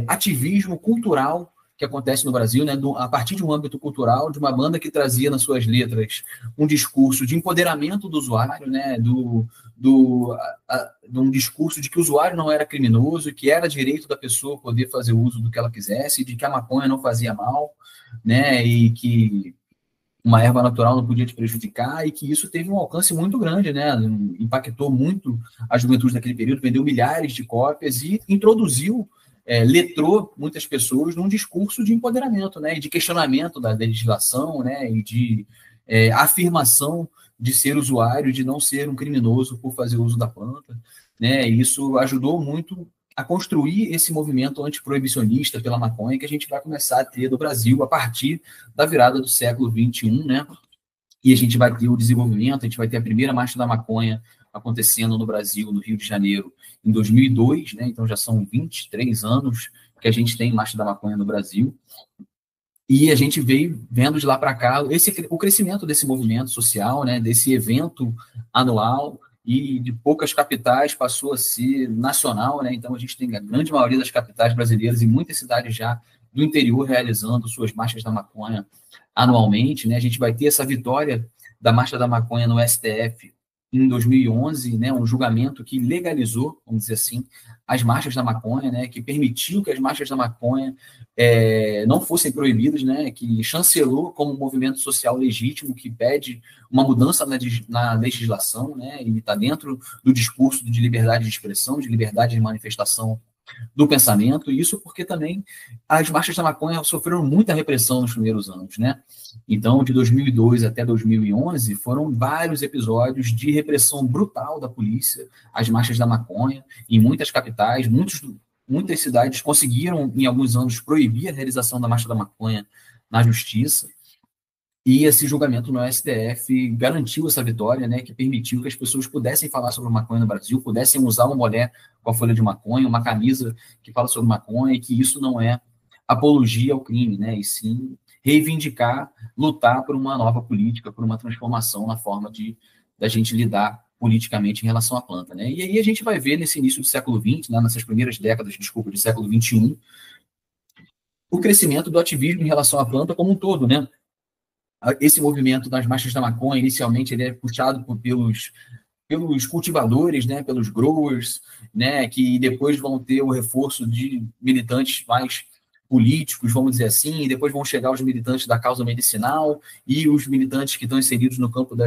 ativismo cultural que acontece no Brasil, né? A partir de um âmbito cultural, de uma banda que trazia nas suas letras um discurso de empoderamento do usuário, né? De um discurso de que o usuário não era criminoso, que era direito da pessoa poder fazer uso do que ela quisesse, de que a maconha não fazia mal, né? E que uma erva natural não podia te prejudicar, e que isso teve um alcance muito grande, né? Impactou muito a juventude daquele período, vendeu milhares de cópias e introduziu, letrou muitas pessoas num discurso de empoderamento, né? E de questionamento da legislação, né? E de afirmação de ser usuário, de não ser um criminoso por fazer uso da planta, né? E isso ajudou muito a construir esse movimento antiproibicionista pela maconha que a gente vai começar a ter no Brasil a partir da virada do século XXI, né? E a gente vai ter o desenvolvimento, a gente vai ter a primeira marcha da maconha acontecendo no Brasil, no Rio de Janeiro, em 2002, né? Então já são 23 anos que a gente tem marcha da maconha no Brasil. E a gente veio vendo de lá para cá o crescimento desse movimento social, né? Desse evento anual, e de poucas capitais passou a ser nacional, né? Então a gente tem a grande maioria das capitais brasileiras e muitas cidades já do interior realizando suas marchas da maconha anualmente, né? A gente vai ter essa vitória da Marcha da Maconha no STF em 2011, né? Um julgamento que legalizou, vamos dizer assim, as marchas da maconha, né? Que permitiu que as marchas da maconha não fossem proibidas, né? Que chancelou como um movimento social legítimo que pede uma mudança na legislação, né? E está dentro do discurso de liberdade de expressão, de liberdade de manifestação do pensamento, e isso porque também as marchas da maconha sofreram muita repressão nos primeiros anos, né? Então, de 2002 até 2011, foram vários episódios de repressão brutal da polícia às marchas da maconha, em muitas capitais, muitas cidades conseguiram, em alguns anos, proibir a realização da marcha da maconha na justiça, e esse julgamento no STF garantiu essa vitória, né, que permitiu que as pessoas pudessem falar sobre maconha no Brasil, pudessem usar uma mulher com a folha de maconha, uma camisa que fala sobre maconha, e que isso não é apologia ao crime, né, e sim reivindicar, lutar por uma nova política, por uma transformação na forma da gente lidar politicamente em relação à planta, né. E aí a gente vai ver nesse início do século XX, né, nessas primeiras décadas, desculpa, do século XXI, o crescimento do ativismo em relação à planta como um todo, né. Esse movimento das marchas da maconha, inicialmente, ele é puxado pelos cultivadores, né, pelos growers, né, que depois vão ter o reforço de militantes mais políticos, vamos dizer assim, e depois vão chegar os militantes da causa medicinal e os militantes que estão inseridos no campo do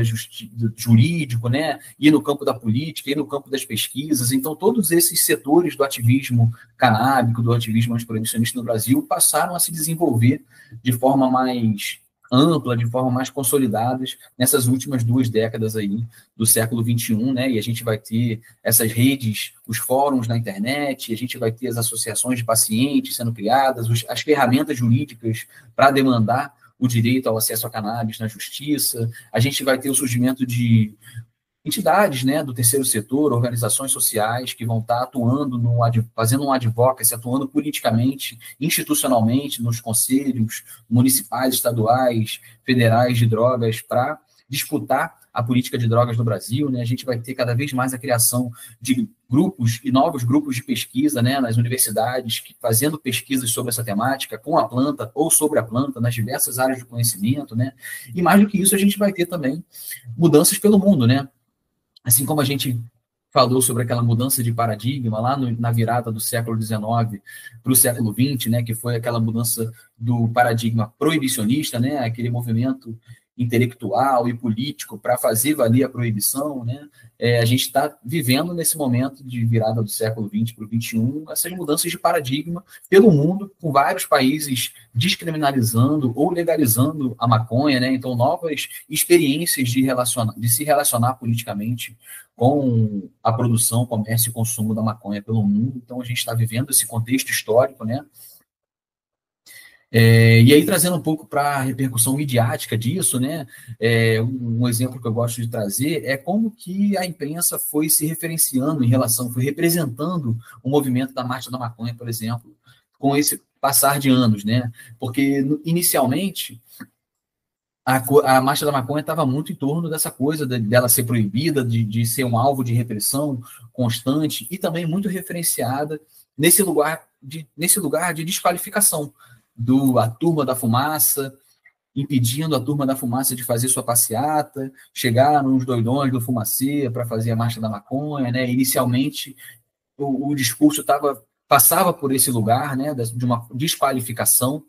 jurídico, né, e no campo da política, e no campo das pesquisas. Então, todos esses setores do ativismo canábico, do ativismo antiproibicionista no Brasil, passaram a se desenvolver de forma mais ampla, de forma mais consolidada nessas últimas 2 décadas aí do século XXI, né? E a gente vai ter essas redes, os fóruns na internet, a gente vai ter as associações de pacientes sendo criadas, as ferramentas jurídicas para demandar o direito ao acesso a cannabis na justiça, a gente vai ter o surgimento de entidades, né, do terceiro setor, organizações sociais que vão estar atuando, fazendo um advocacy, atuando politicamente, institucionalmente, nos conselhos municipais, estaduais, federais de drogas, para disputar a política de drogas no Brasil, né? A gente vai ter cada vez mais a criação de grupos e novos grupos de pesquisa, né, nas universidades, fazendo pesquisas sobre essa temática, com a planta ou sobre a planta, nas diversas áreas de conhecimento, né? E mais do que isso, a gente vai ter também mudanças pelo mundo, né? Assim como a gente falou sobre aquela mudança de paradigma lá na virada do século XIX para o século XX, né, que foi aquela mudança do paradigma proibicionista, né, aquele movimento intelectual e político para fazer valer a proibição, né, a gente está vivendo nesse momento de virada do século XX para o XXI, essas mudanças de paradigma pelo mundo, com vários países descriminalizando ou legalizando a maconha, né, então novas experiências de se relacionar politicamente com a produção, comércio e consumo da maconha pelo mundo. Então, a gente está vivendo esse contexto histórico, né? E aí, trazendo um pouco para a repercussão midiática disso, né? Um exemplo que eu gosto de trazer é como que a imprensa foi se referenciando foi representando o movimento da Marcha da Maconha, por exemplo, com esse passar de anos, né? Porque, inicialmente, a Marcha da Maconha estava muito em torno dessa coisa dela ser proibida, de ser um alvo de repressão constante e também muito referenciada nesse lugar de desqualificação a turma da fumaça, impedindo a turma da fumaça de fazer sua passeata, chegaram os doidões do Fumacê para fazer a Marcha da Maconha, né? Inicialmente, o discurso passava por esse lugar, né, de uma desqualificação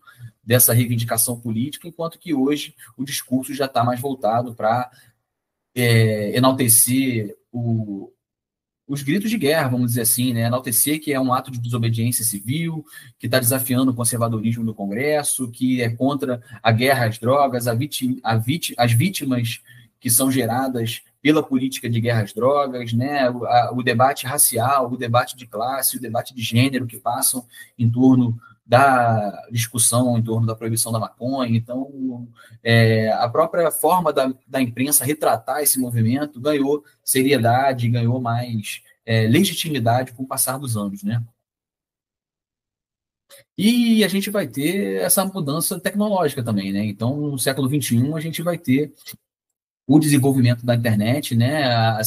dessa reivindicação política, enquanto que hoje o discurso já está mais voltado para enaltecer os gritos de guerra, vamos dizer assim, né? Enaltecer que é um ato de desobediência civil, que está desafiando o conservadorismo do Congresso, que é contra a guerra às drogas, as vítimas que são geradas pela política de guerra às drogas, né? O debate racial, o debate de classe, o debate de gênero que passam em torno da discussão em torno da proibição da maconha. Então, a própria forma da imprensa retratar esse movimento ganhou seriedade, ganhou mais legitimidade com o passar dos anos, né? E a gente vai ter essa mudança tecnológica também, né? Então, no século XXI, a gente vai ter o desenvolvimento da internet, né?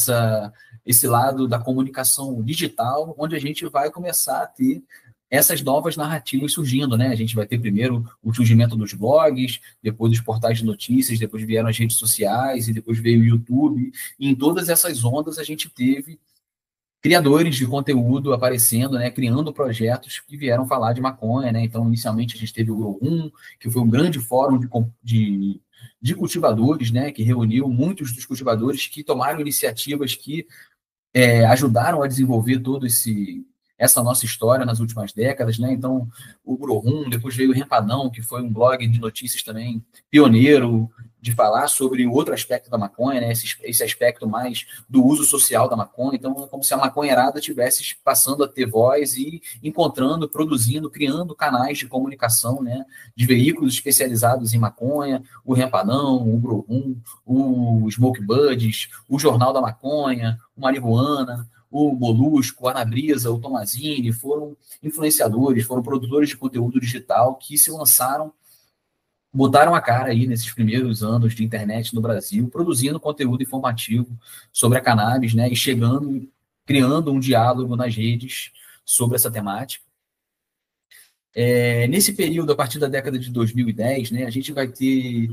Esse lado da comunicação digital, onde a gente vai começar a ter essas novas narrativas surgindo, né? A gente vai ter primeiro o surgimento dos blogs, depois dos portais de notícias, depois vieram as redes sociais, e depois veio o YouTube. E em todas essas ondas a gente teve criadores de conteúdo aparecendo, né, criando projetos que vieram falar de maconha, né? Então, inicialmente a gente teve o Grow Room, que foi um grande fórum de cultivadores, né, que reuniu muitos dos cultivadores que tomaram iniciativas que ajudaram a desenvolver essa nossa história nas últimas décadas, né? Então, o Grow, depois veio o Rempadão, que foi um blog de notícias também pioneiro de falar sobre o outro aspecto da maconha, né? Esse aspecto mais do uso social da maconha. Então, é como se a maconheirada estivesse passando a ter voz e encontrando, produzindo, criando canais de comunicação, né? De veículos especializados em maconha, o Rempadão, o Grow, o Smoke Buddies, o Jornal da Maconha, o Marihuana, o Molusco, o Anabrisa, o Tomazini, foram influenciadores, foram produtores de conteúdo digital que se lançaram, botaram a cara aí nesses primeiros anos de internet no Brasil, produzindo conteúdo informativo sobre a cannabis, né, e criando um diálogo nas redes sobre essa temática. Nesse período, a partir da década de 2010, né, a gente vai ter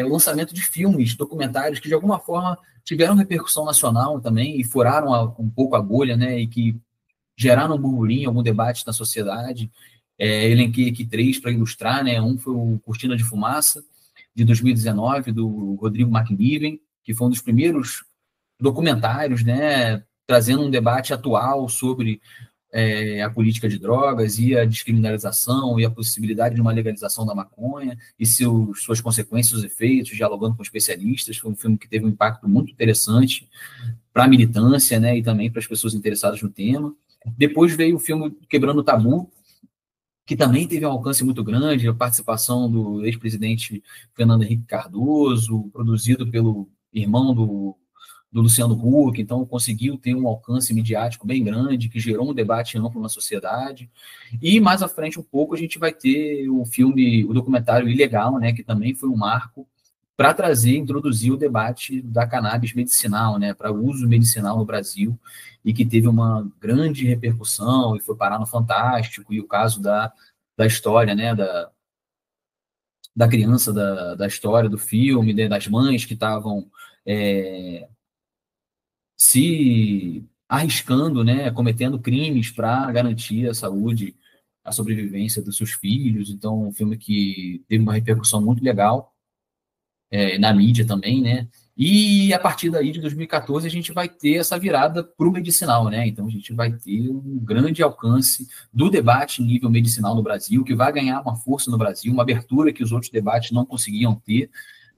o lançamento de filmes, documentários que, de alguma forma, tiveram repercussão nacional também e furaram um pouco a bolha, né, e que geraram um burburinho, algum debate na sociedade. Elenquei aqui 3 para ilustrar, né? Um foi o Cortina de Fumaça, de 2019, do Rodrigo McNiven, que foi um dos primeiros documentários, né, trazendo um debate atual sobre a política de drogas e a descriminalização e a possibilidade de uma legalização da maconha e suas consequências, os efeitos, dialogando com especialistas. Foi um filme que teve um impacto muito interessante para a militância, né, e também para as pessoas interessadas no tema. Depois veio o filme Quebrando o Tabu, que também teve um alcance muito grande, a participação do ex-presidente Fernando Henrique Cardoso, produzido pelo irmão do Luciano Huck, então conseguiu ter um alcance midiático bem grande, que gerou um debate amplo na sociedade. E mais à frente um pouco a gente vai ter o filme, o documentário Ilegal, né, que também foi um marco para trazer, introduzir o debate da cannabis medicinal, né, para uso medicinal no Brasil, e que teve uma grande repercussão e foi parar no Fantástico, e o caso da história, né, da criança, da história do filme, né, das mães que estavam se arriscando, né, cometendo crimes para garantir a saúde, a sobrevivência dos seus filhos. Então, um filme que teve uma repercussão muito legal na mídia também, né? E a partir daí, de 2014, a gente vai ter essa virada para o medicinal, né? Então, a gente vai ter um grande alcance do debate em nível medicinal no Brasil, que vai ganhar uma força no Brasil, uma abertura que os outros debates não conseguiam ter,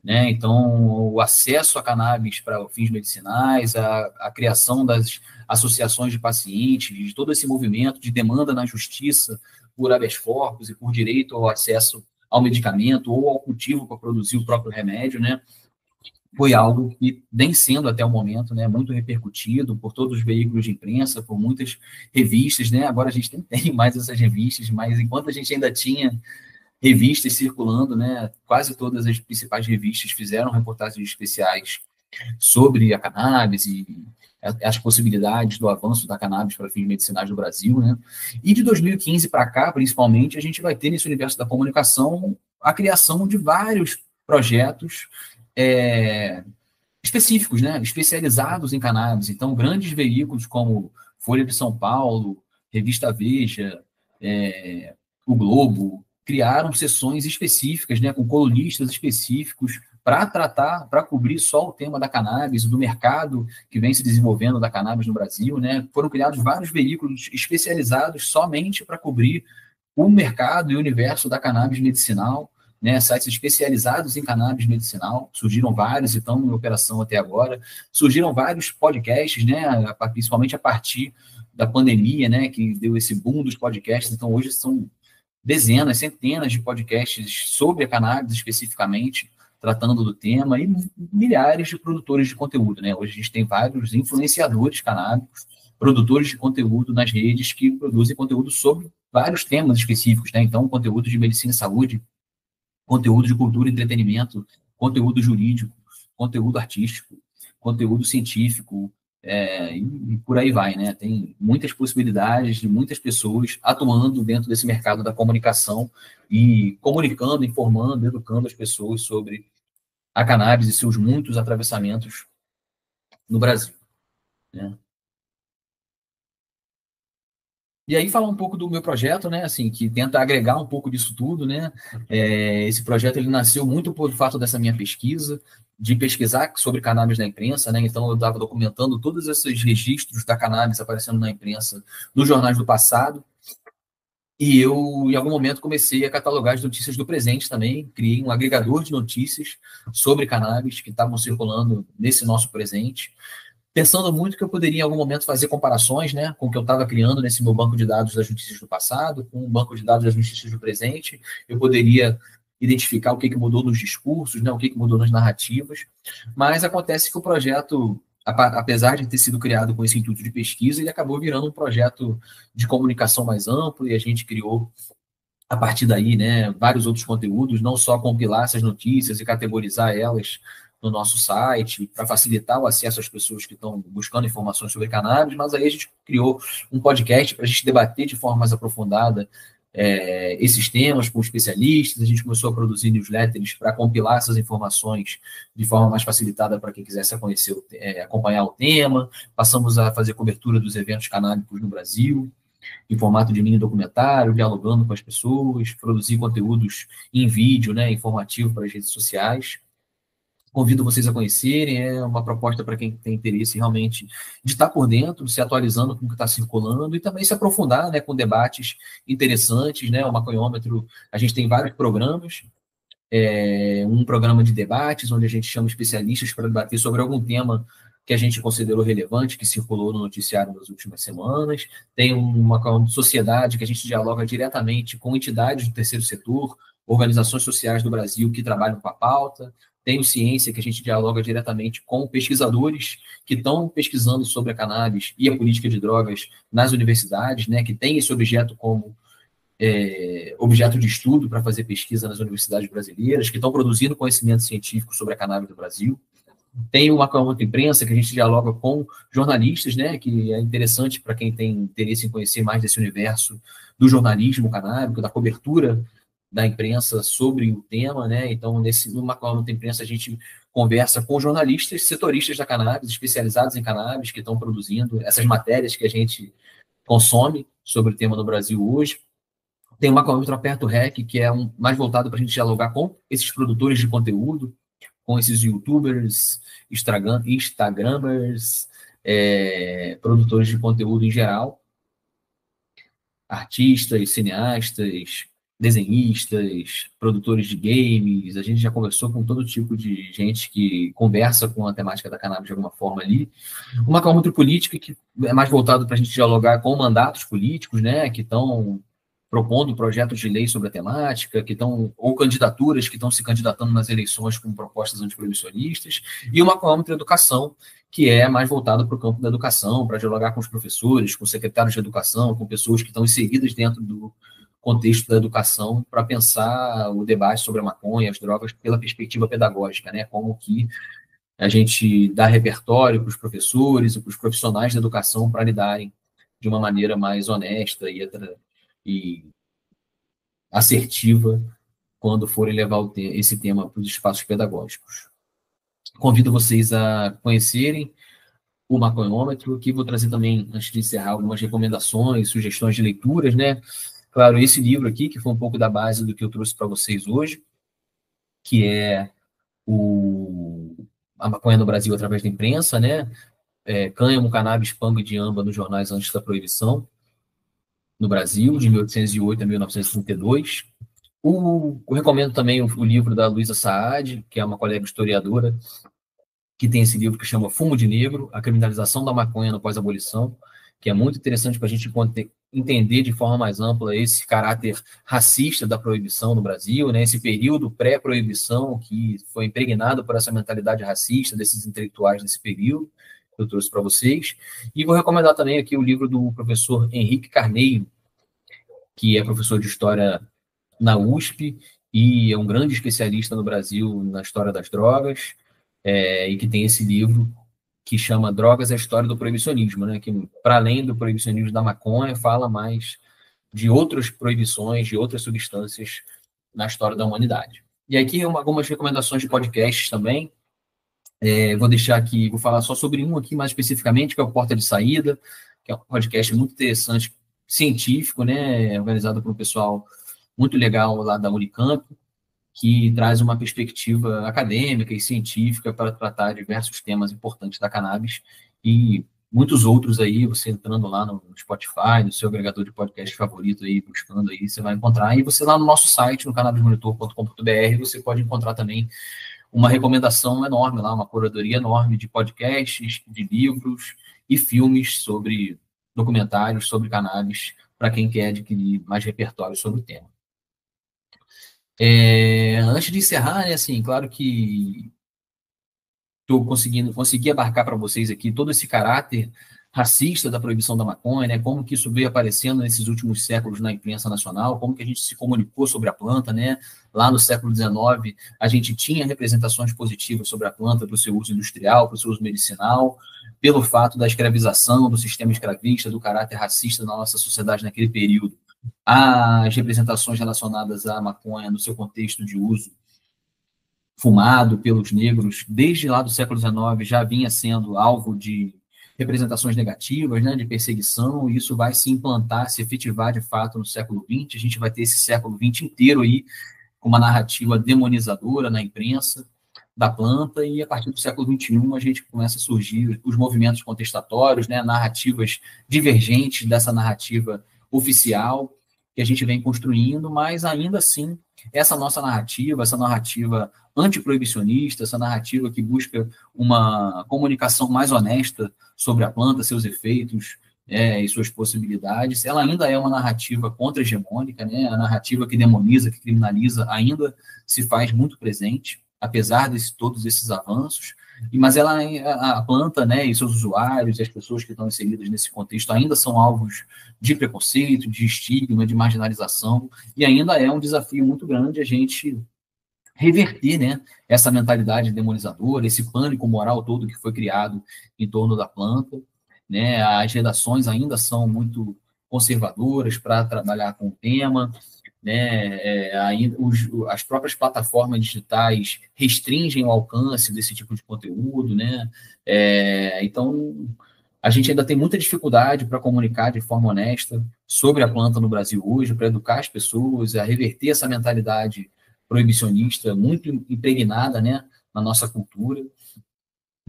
né? Então, o acesso a cannabis para fins medicinais, a criação das associações de pacientes, de todo esse movimento de demanda na justiça por habeas corpus e por direito ao acesso ao medicamento ou ao cultivo para produzir o próprio remédio, né? Foi algo que vem sendo até o momento, né, muito repercutido por todos os veículos de imprensa, por muitas revistas, né? Agora a gente não tem mais essas revistas, mas enquanto a gente ainda tinha revistas circulando, né, quase todas as principais revistas fizeram reportagens especiais sobre a cannabis e as possibilidades do avanço da cannabis para fins medicinais no Brasil, né? E de 2015 para cá, principalmente, a gente vai ter nesse universo da comunicação a criação de vários projetos específicos, né? Especializados em cannabis. Então, grandes veículos como Folha de São Paulo, Revista Veja, o Globo, criaram sessões específicas, né, com colunistas específicos para tratar, para cobrir só o tema da cannabis, do mercado que vem se desenvolvendo da cannabis no Brasil, né? Foram criados vários veículos especializados somente para cobrir o mercado e o universo da cannabis medicinal, né? Sites especializados em cannabis medicinal, surgiram vários e estão em operação até agora. Surgiram vários podcasts, né, principalmente a partir da pandemia, né, que deu esse boom dos podcasts. Então, hoje são dezenas, centenas de podcasts sobre a cannabis especificamente, tratando do tema, e milhares de produtores de conteúdo, né? Hoje a gente tem vários influenciadores canábicos, produtores de conteúdo nas redes que produzem conteúdo sobre vários temas específicos, né? Então, conteúdo de medicina e saúde, conteúdo de cultura e entretenimento, conteúdo jurídico, conteúdo artístico, conteúdo científico, e por aí vai, né? Tem muitas possibilidades de muitas pessoas atuando dentro desse mercado da comunicação e comunicando, informando, educando as pessoas sobre a cannabis e seus muitos atravessamentos no Brasil, né? E aí falar um pouco do meu projeto, né, assim, que tenta agregar um pouco disso tudo, né? Esse projeto ele nasceu muito por fato dessa minha pesquisa, de pesquisar sobre cannabis na imprensa, né? Então eu estava documentando todos esses registros da cannabis aparecendo na imprensa nos jornais do passado, e eu, em algum momento, comecei a catalogar as notícias do presente também, criei um agregador de notícias sobre cannabis que estavam circulando nesse nosso presente, pensando muito que eu poderia, em algum momento, fazer comparações, né, com o que eu estava criando nesse meu banco de dados das notícias do passado, com o banco de dados das notícias do presente. Eu poderia identificar o que mudou nos discursos, né, o que mudou nas narrativas, mas acontece que o projeto, apesar de ter sido criado com esse intuito de pesquisa, ele acabou virando um projeto de comunicação mais amplo, e a gente criou, a partir daí, né, vários outros conteúdos, não só compilar essas notícias e categorizar elas no nosso site, para facilitar o acesso às pessoas que estão buscando informações sobre cannabis, mas aí a gente criou um podcast para a gente debater de forma mais aprofundada esses temas com especialistas. A gente começou a produzir newsletters para compilar essas informações de forma mais facilitada para quem quisesse conhecer, acompanhar o tema. Passamos a fazer cobertura dos eventos canábicos no Brasil. em formato de mini documentário, dialogando com as pessoas, produzir conteúdos em vídeo, né, informativo para as redes sociais. Convido vocês a conhecerem, é uma proposta para quem tem interesse realmente de estar por dentro, se atualizando com o que está circulando e também se aprofundar, né, com debates interessantes, né, o Maconhômetro, a gente tem vários programas, um programa de debates, onde a gente chama especialistas para debater sobre algum tema que a gente considerou relevante, que circulou no noticiário nas últimas semanas. Tem uma sociedade que a gente dialoga diretamente com entidades do terceiro setor, organizações sociais do Brasil que trabalham com a pauta. Tem o Ciência, que a gente dialoga diretamente com pesquisadores que estão pesquisando sobre a cannabis e a política de drogas nas universidades, né, que tem esse objeto como objeto de estudo para fazer pesquisa nas universidades brasileiras, que estão produzindo conhecimento científico sobre a cannabis do Brasil. Tem uma outra imprensa que a gente dialoga com jornalistas, né, que é interessante para quem tem interesse em conhecer mais desse universo do jornalismo canábico, da cobertura da imprensa sobre o tema, né? Então, numa outra imprensa, a gente conversa com jornalistas, setoristas da cannabis, especializados em cannabis, que estão produzindo essas matérias que a gente consome sobre o tema no Brasil hoje. Tem uma outra Aperto Rec, que é mais voltado para a gente dialogar com esses produtores de conteúdo, com esses youtubers, instagramers, produtores de conteúdo em geral, artistas, cineastas, desenhistas, produtores de games. A gente já conversou com todo tipo de gente que conversa com a temática da cannabis de alguma forma ali. Uma muito política, que é mais voltado para a gente dialogar com mandatos políticos, né, que estão propondo projetos de lei sobre a temática, ou candidaturas que estão se candidatando nas eleições com propostas antiproibicionistas, e uma outra educação, que é mais voltada para o campo da educação, para dialogar com os professores, com secretários de educação, com pessoas que estão inseridas dentro do contexto da educação, para pensar o debate sobre a maconha, as drogas, pela perspectiva pedagógica, né? Como que a gente dá repertório para os professores e para os profissionais da educação para lidarem de uma maneira mais honesta e assertiva quando forem levar esse tema para os espaços pedagógicos. Convido vocês a conhecerem o Maconhômetro, que vou trazer também, antes de encerrar, algumas recomendações, sugestões de leituras, né? Claro, esse livro aqui, que foi um pouco da base do que eu trouxe para vocês hoje, que é A Maconha no Brasil através da imprensa, né? Cânhamo, cannabis, pango e diamba nos jornais antes da proibição, no Brasil, de 1808 a 1932. Eu recomendo também o livro da Luísa Saad, que é uma colega historiadora, que tem esse livro que chama Fumo de Negro, a criminalização da maconha no pós-abolição, que é muito interessante para a gente entender de forma mais ampla esse caráter racista da proibição no Brasil, né? Esse período pré-proibição que foi impregnado por essa mentalidade racista desses intelectuais nesse período, que eu trouxe para vocês. E vou recomendar também aqui o livro do professor Henrique Carneiro, que é professor de História na USP e é um grande especialista no Brasil na história das drogas, e que tem esse livro que chama Drogas, a História do Proibicionismo, né? Que, para além do proibicionismo da maconha, fala mais de outras proibições, de outras substâncias na história da humanidade. E aqui algumas recomendações de podcasts também. Vou deixar aqui, vou falar só sobre um aqui mais especificamente, que é o Porta de Saída, que é um podcast muito interessante, científico, né? Organizado por um pessoal muito legal lá da Unicamp, que traz uma perspectiva acadêmica e científica para tratar diversos temas importantes da cannabis e muitos outros aí, você entrando lá no Spotify, no seu agregador de podcast favorito aí, buscando aí, você vai encontrar. E você lá no nosso site, no cannabismonitor.com.br, você pode encontrar também uma recomendação enorme lá, uma curadoria enorme de podcasts, de livros e filmes sobre documentários sobre cannabis, para quem quer adquirir mais repertório sobre o tema. Antes de encerrar, né, assim, claro que consegui abarcar para vocês aqui todo esse caráter racista da proibição da maconha, né, como que isso veio aparecendo nesses últimos séculos na imprensa nacional, como que a gente se comunicou sobre a planta, né, lá no século XIX a gente tinha representações positivas sobre a planta para o seu uso industrial, para o seu uso medicinal, pelo fato da escravização, do sistema escravista, do caráter racista da nossa sociedade naquele período, as representações relacionadas à maconha no seu contexto de uso fumado pelos negros, desde lá do século XIX, já vinha sendo alvo de representações negativas, né, de perseguição, e isso vai se implantar, se efetivar de fato no século XX. A gente vai ter esse século XX inteiro aí com uma narrativa demonizadora na imprensa da planta, e a partir do século XXI a gente começa a surgir os movimentos contestatórios, né, narrativas divergentes dessa narrativa oficial que a gente vem construindo, mas ainda assim essa narrativa antiproibicionista, essa narrativa que busca uma comunicação mais honesta sobre a planta, seus efeitos, e suas possibilidades, ela ainda é uma narrativa contra-hegemônica, né? A narrativa que demoniza, que criminaliza, ainda se faz muito presente, apesar de todos esses avanços, mas a planta, né, e seus usuários, e as pessoas que estão inseridas nesse contexto ainda são alvos de preconceito, de estigma, de marginalização, e ainda é um desafio muito grande a gente reverter, né, essa mentalidade demonizadora, esse pânico moral todo que foi criado em torno da planta, né? As redações ainda são muito conservadoras para trabalhar com o tema, né? As próprias plataformas digitais restringem o alcance desse tipo de conteúdo, né? Então, a gente ainda tem muita dificuldade para comunicar de forma honesta sobre a planta no Brasil hoje, para educar as pessoas, a reverter essa mentalidade proibicionista muito impregnada, né, na nossa cultura.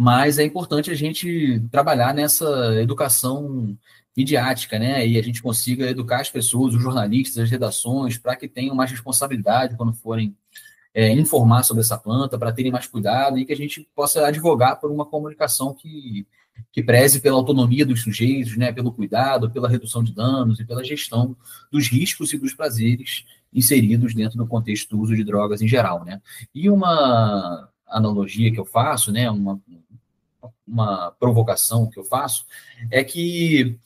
Mas é importante a gente trabalhar nessa educação midiática, né? E a gente consiga educar as pessoas, os jornalistas, as redações, para que tenham mais responsabilidade quando forem informar sobre essa planta, para terem mais cuidado e que a gente possa advogar por uma comunicação que preze pela autonomia dos sujeitos, né? Pelo cuidado, pela redução de danos e pela gestão dos riscos e dos prazeres inseridos dentro do contexto do uso de drogas em geral, né? E uma analogia que eu faço, né? Uma provocação que eu faço, é que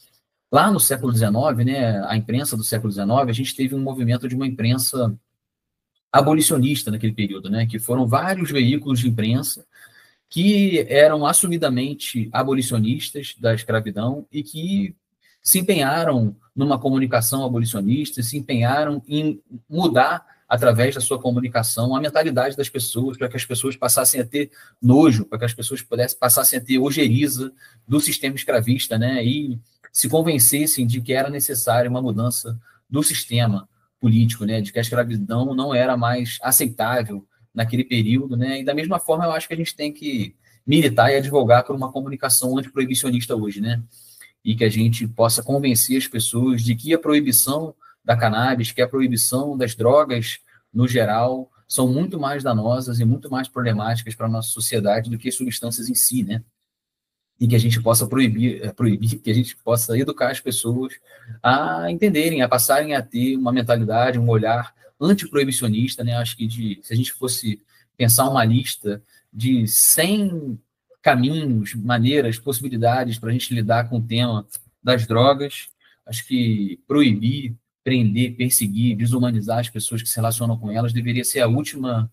lá no século XIX, né, a imprensa do século XIX, a gente teve um movimento de uma imprensa abolicionista naquele período, né, que foram vários veículos de imprensa que eram assumidamente abolicionistas da escravidão e que se empenharam numa comunicação abolicionista, se empenharam em mudar, através da sua comunicação, a mentalidade das pessoas, para que as pessoas passassem a ter nojo, para que as pessoas passassem a ter ojeriza do sistema escravista, né? E se convencessem de que era necessária uma mudança do sistema político, né? De que a escravidão não era mais aceitável naquele período, né? E da mesma forma, eu acho que a gente tem que militar e advogar por uma comunicação antiproibicionista hoje, né? E que a gente possa convencer as pessoas de que a proibição da cannabis, que a proibição das drogas, no geral, são muito mais danosas e muito mais problemáticas para a nossa sociedade do que as substâncias em si, né? E que a gente possa proibir, que a gente possa educar as pessoas a entenderem, a passarem a ter uma mentalidade, um olhar antiproibicionista, né? Acho que se a gente fosse pensar uma lista de 100 caminhos, maneiras, possibilidades para a gente lidar com o tema das drogas, acho que proibir, prender, perseguir, desumanizar as pessoas que se relacionam com elas deveria ser a última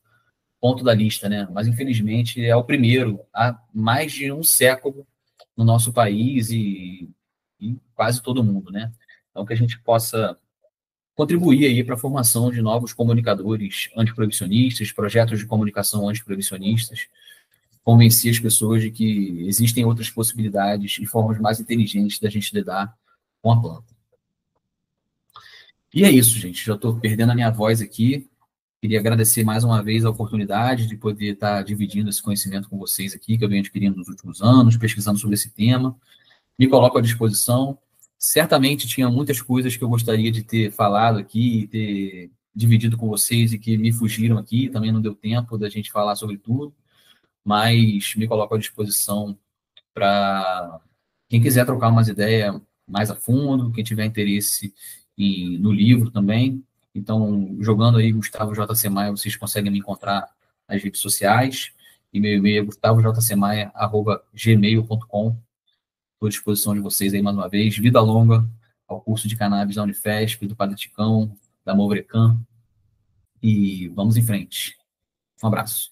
ponto da lista, né? Mas, infelizmente, é o primeiro há mais de um século no nosso país e quase todo mundo, né? Então, que a gente possa contribuir aí para a formação de novos comunicadores antiproibicionistas, projetos de comunicação antiproibicionistas, convencer as pessoas de que existem outras possibilidades e formas mais inteligentes da gente lidar com a planta. E é isso, gente. Já estou perdendo a minha voz aqui. Queria agradecer mais uma vez a oportunidade de poder estar dividindo esse conhecimento com vocês aqui, que eu venho adquirindo nos últimos anos, pesquisando sobre esse tema. Me coloco à disposição. Certamente tinha muitas coisas que eu gostaria de ter falado aqui, ter dividido com vocês e que me fugiram aqui, também não deu tempo da gente falar sobre tudo, mas me coloco à disposição para quem quiser trocar umas ideias mais a fundo, quem tiver interesse no livro também. Então, jogando aí Gustavo J. Semaia, vocês conseguem me encontrar nas redes sociais. E meu e-mail é gustavojsemaia@gmail.com. Estou à disposição de vocês aí mais uma vez. Vida longa ao curso de cannabis da Unifesp, do Padre Ticão, da Movrecam. E vamos em frente. Um abraço.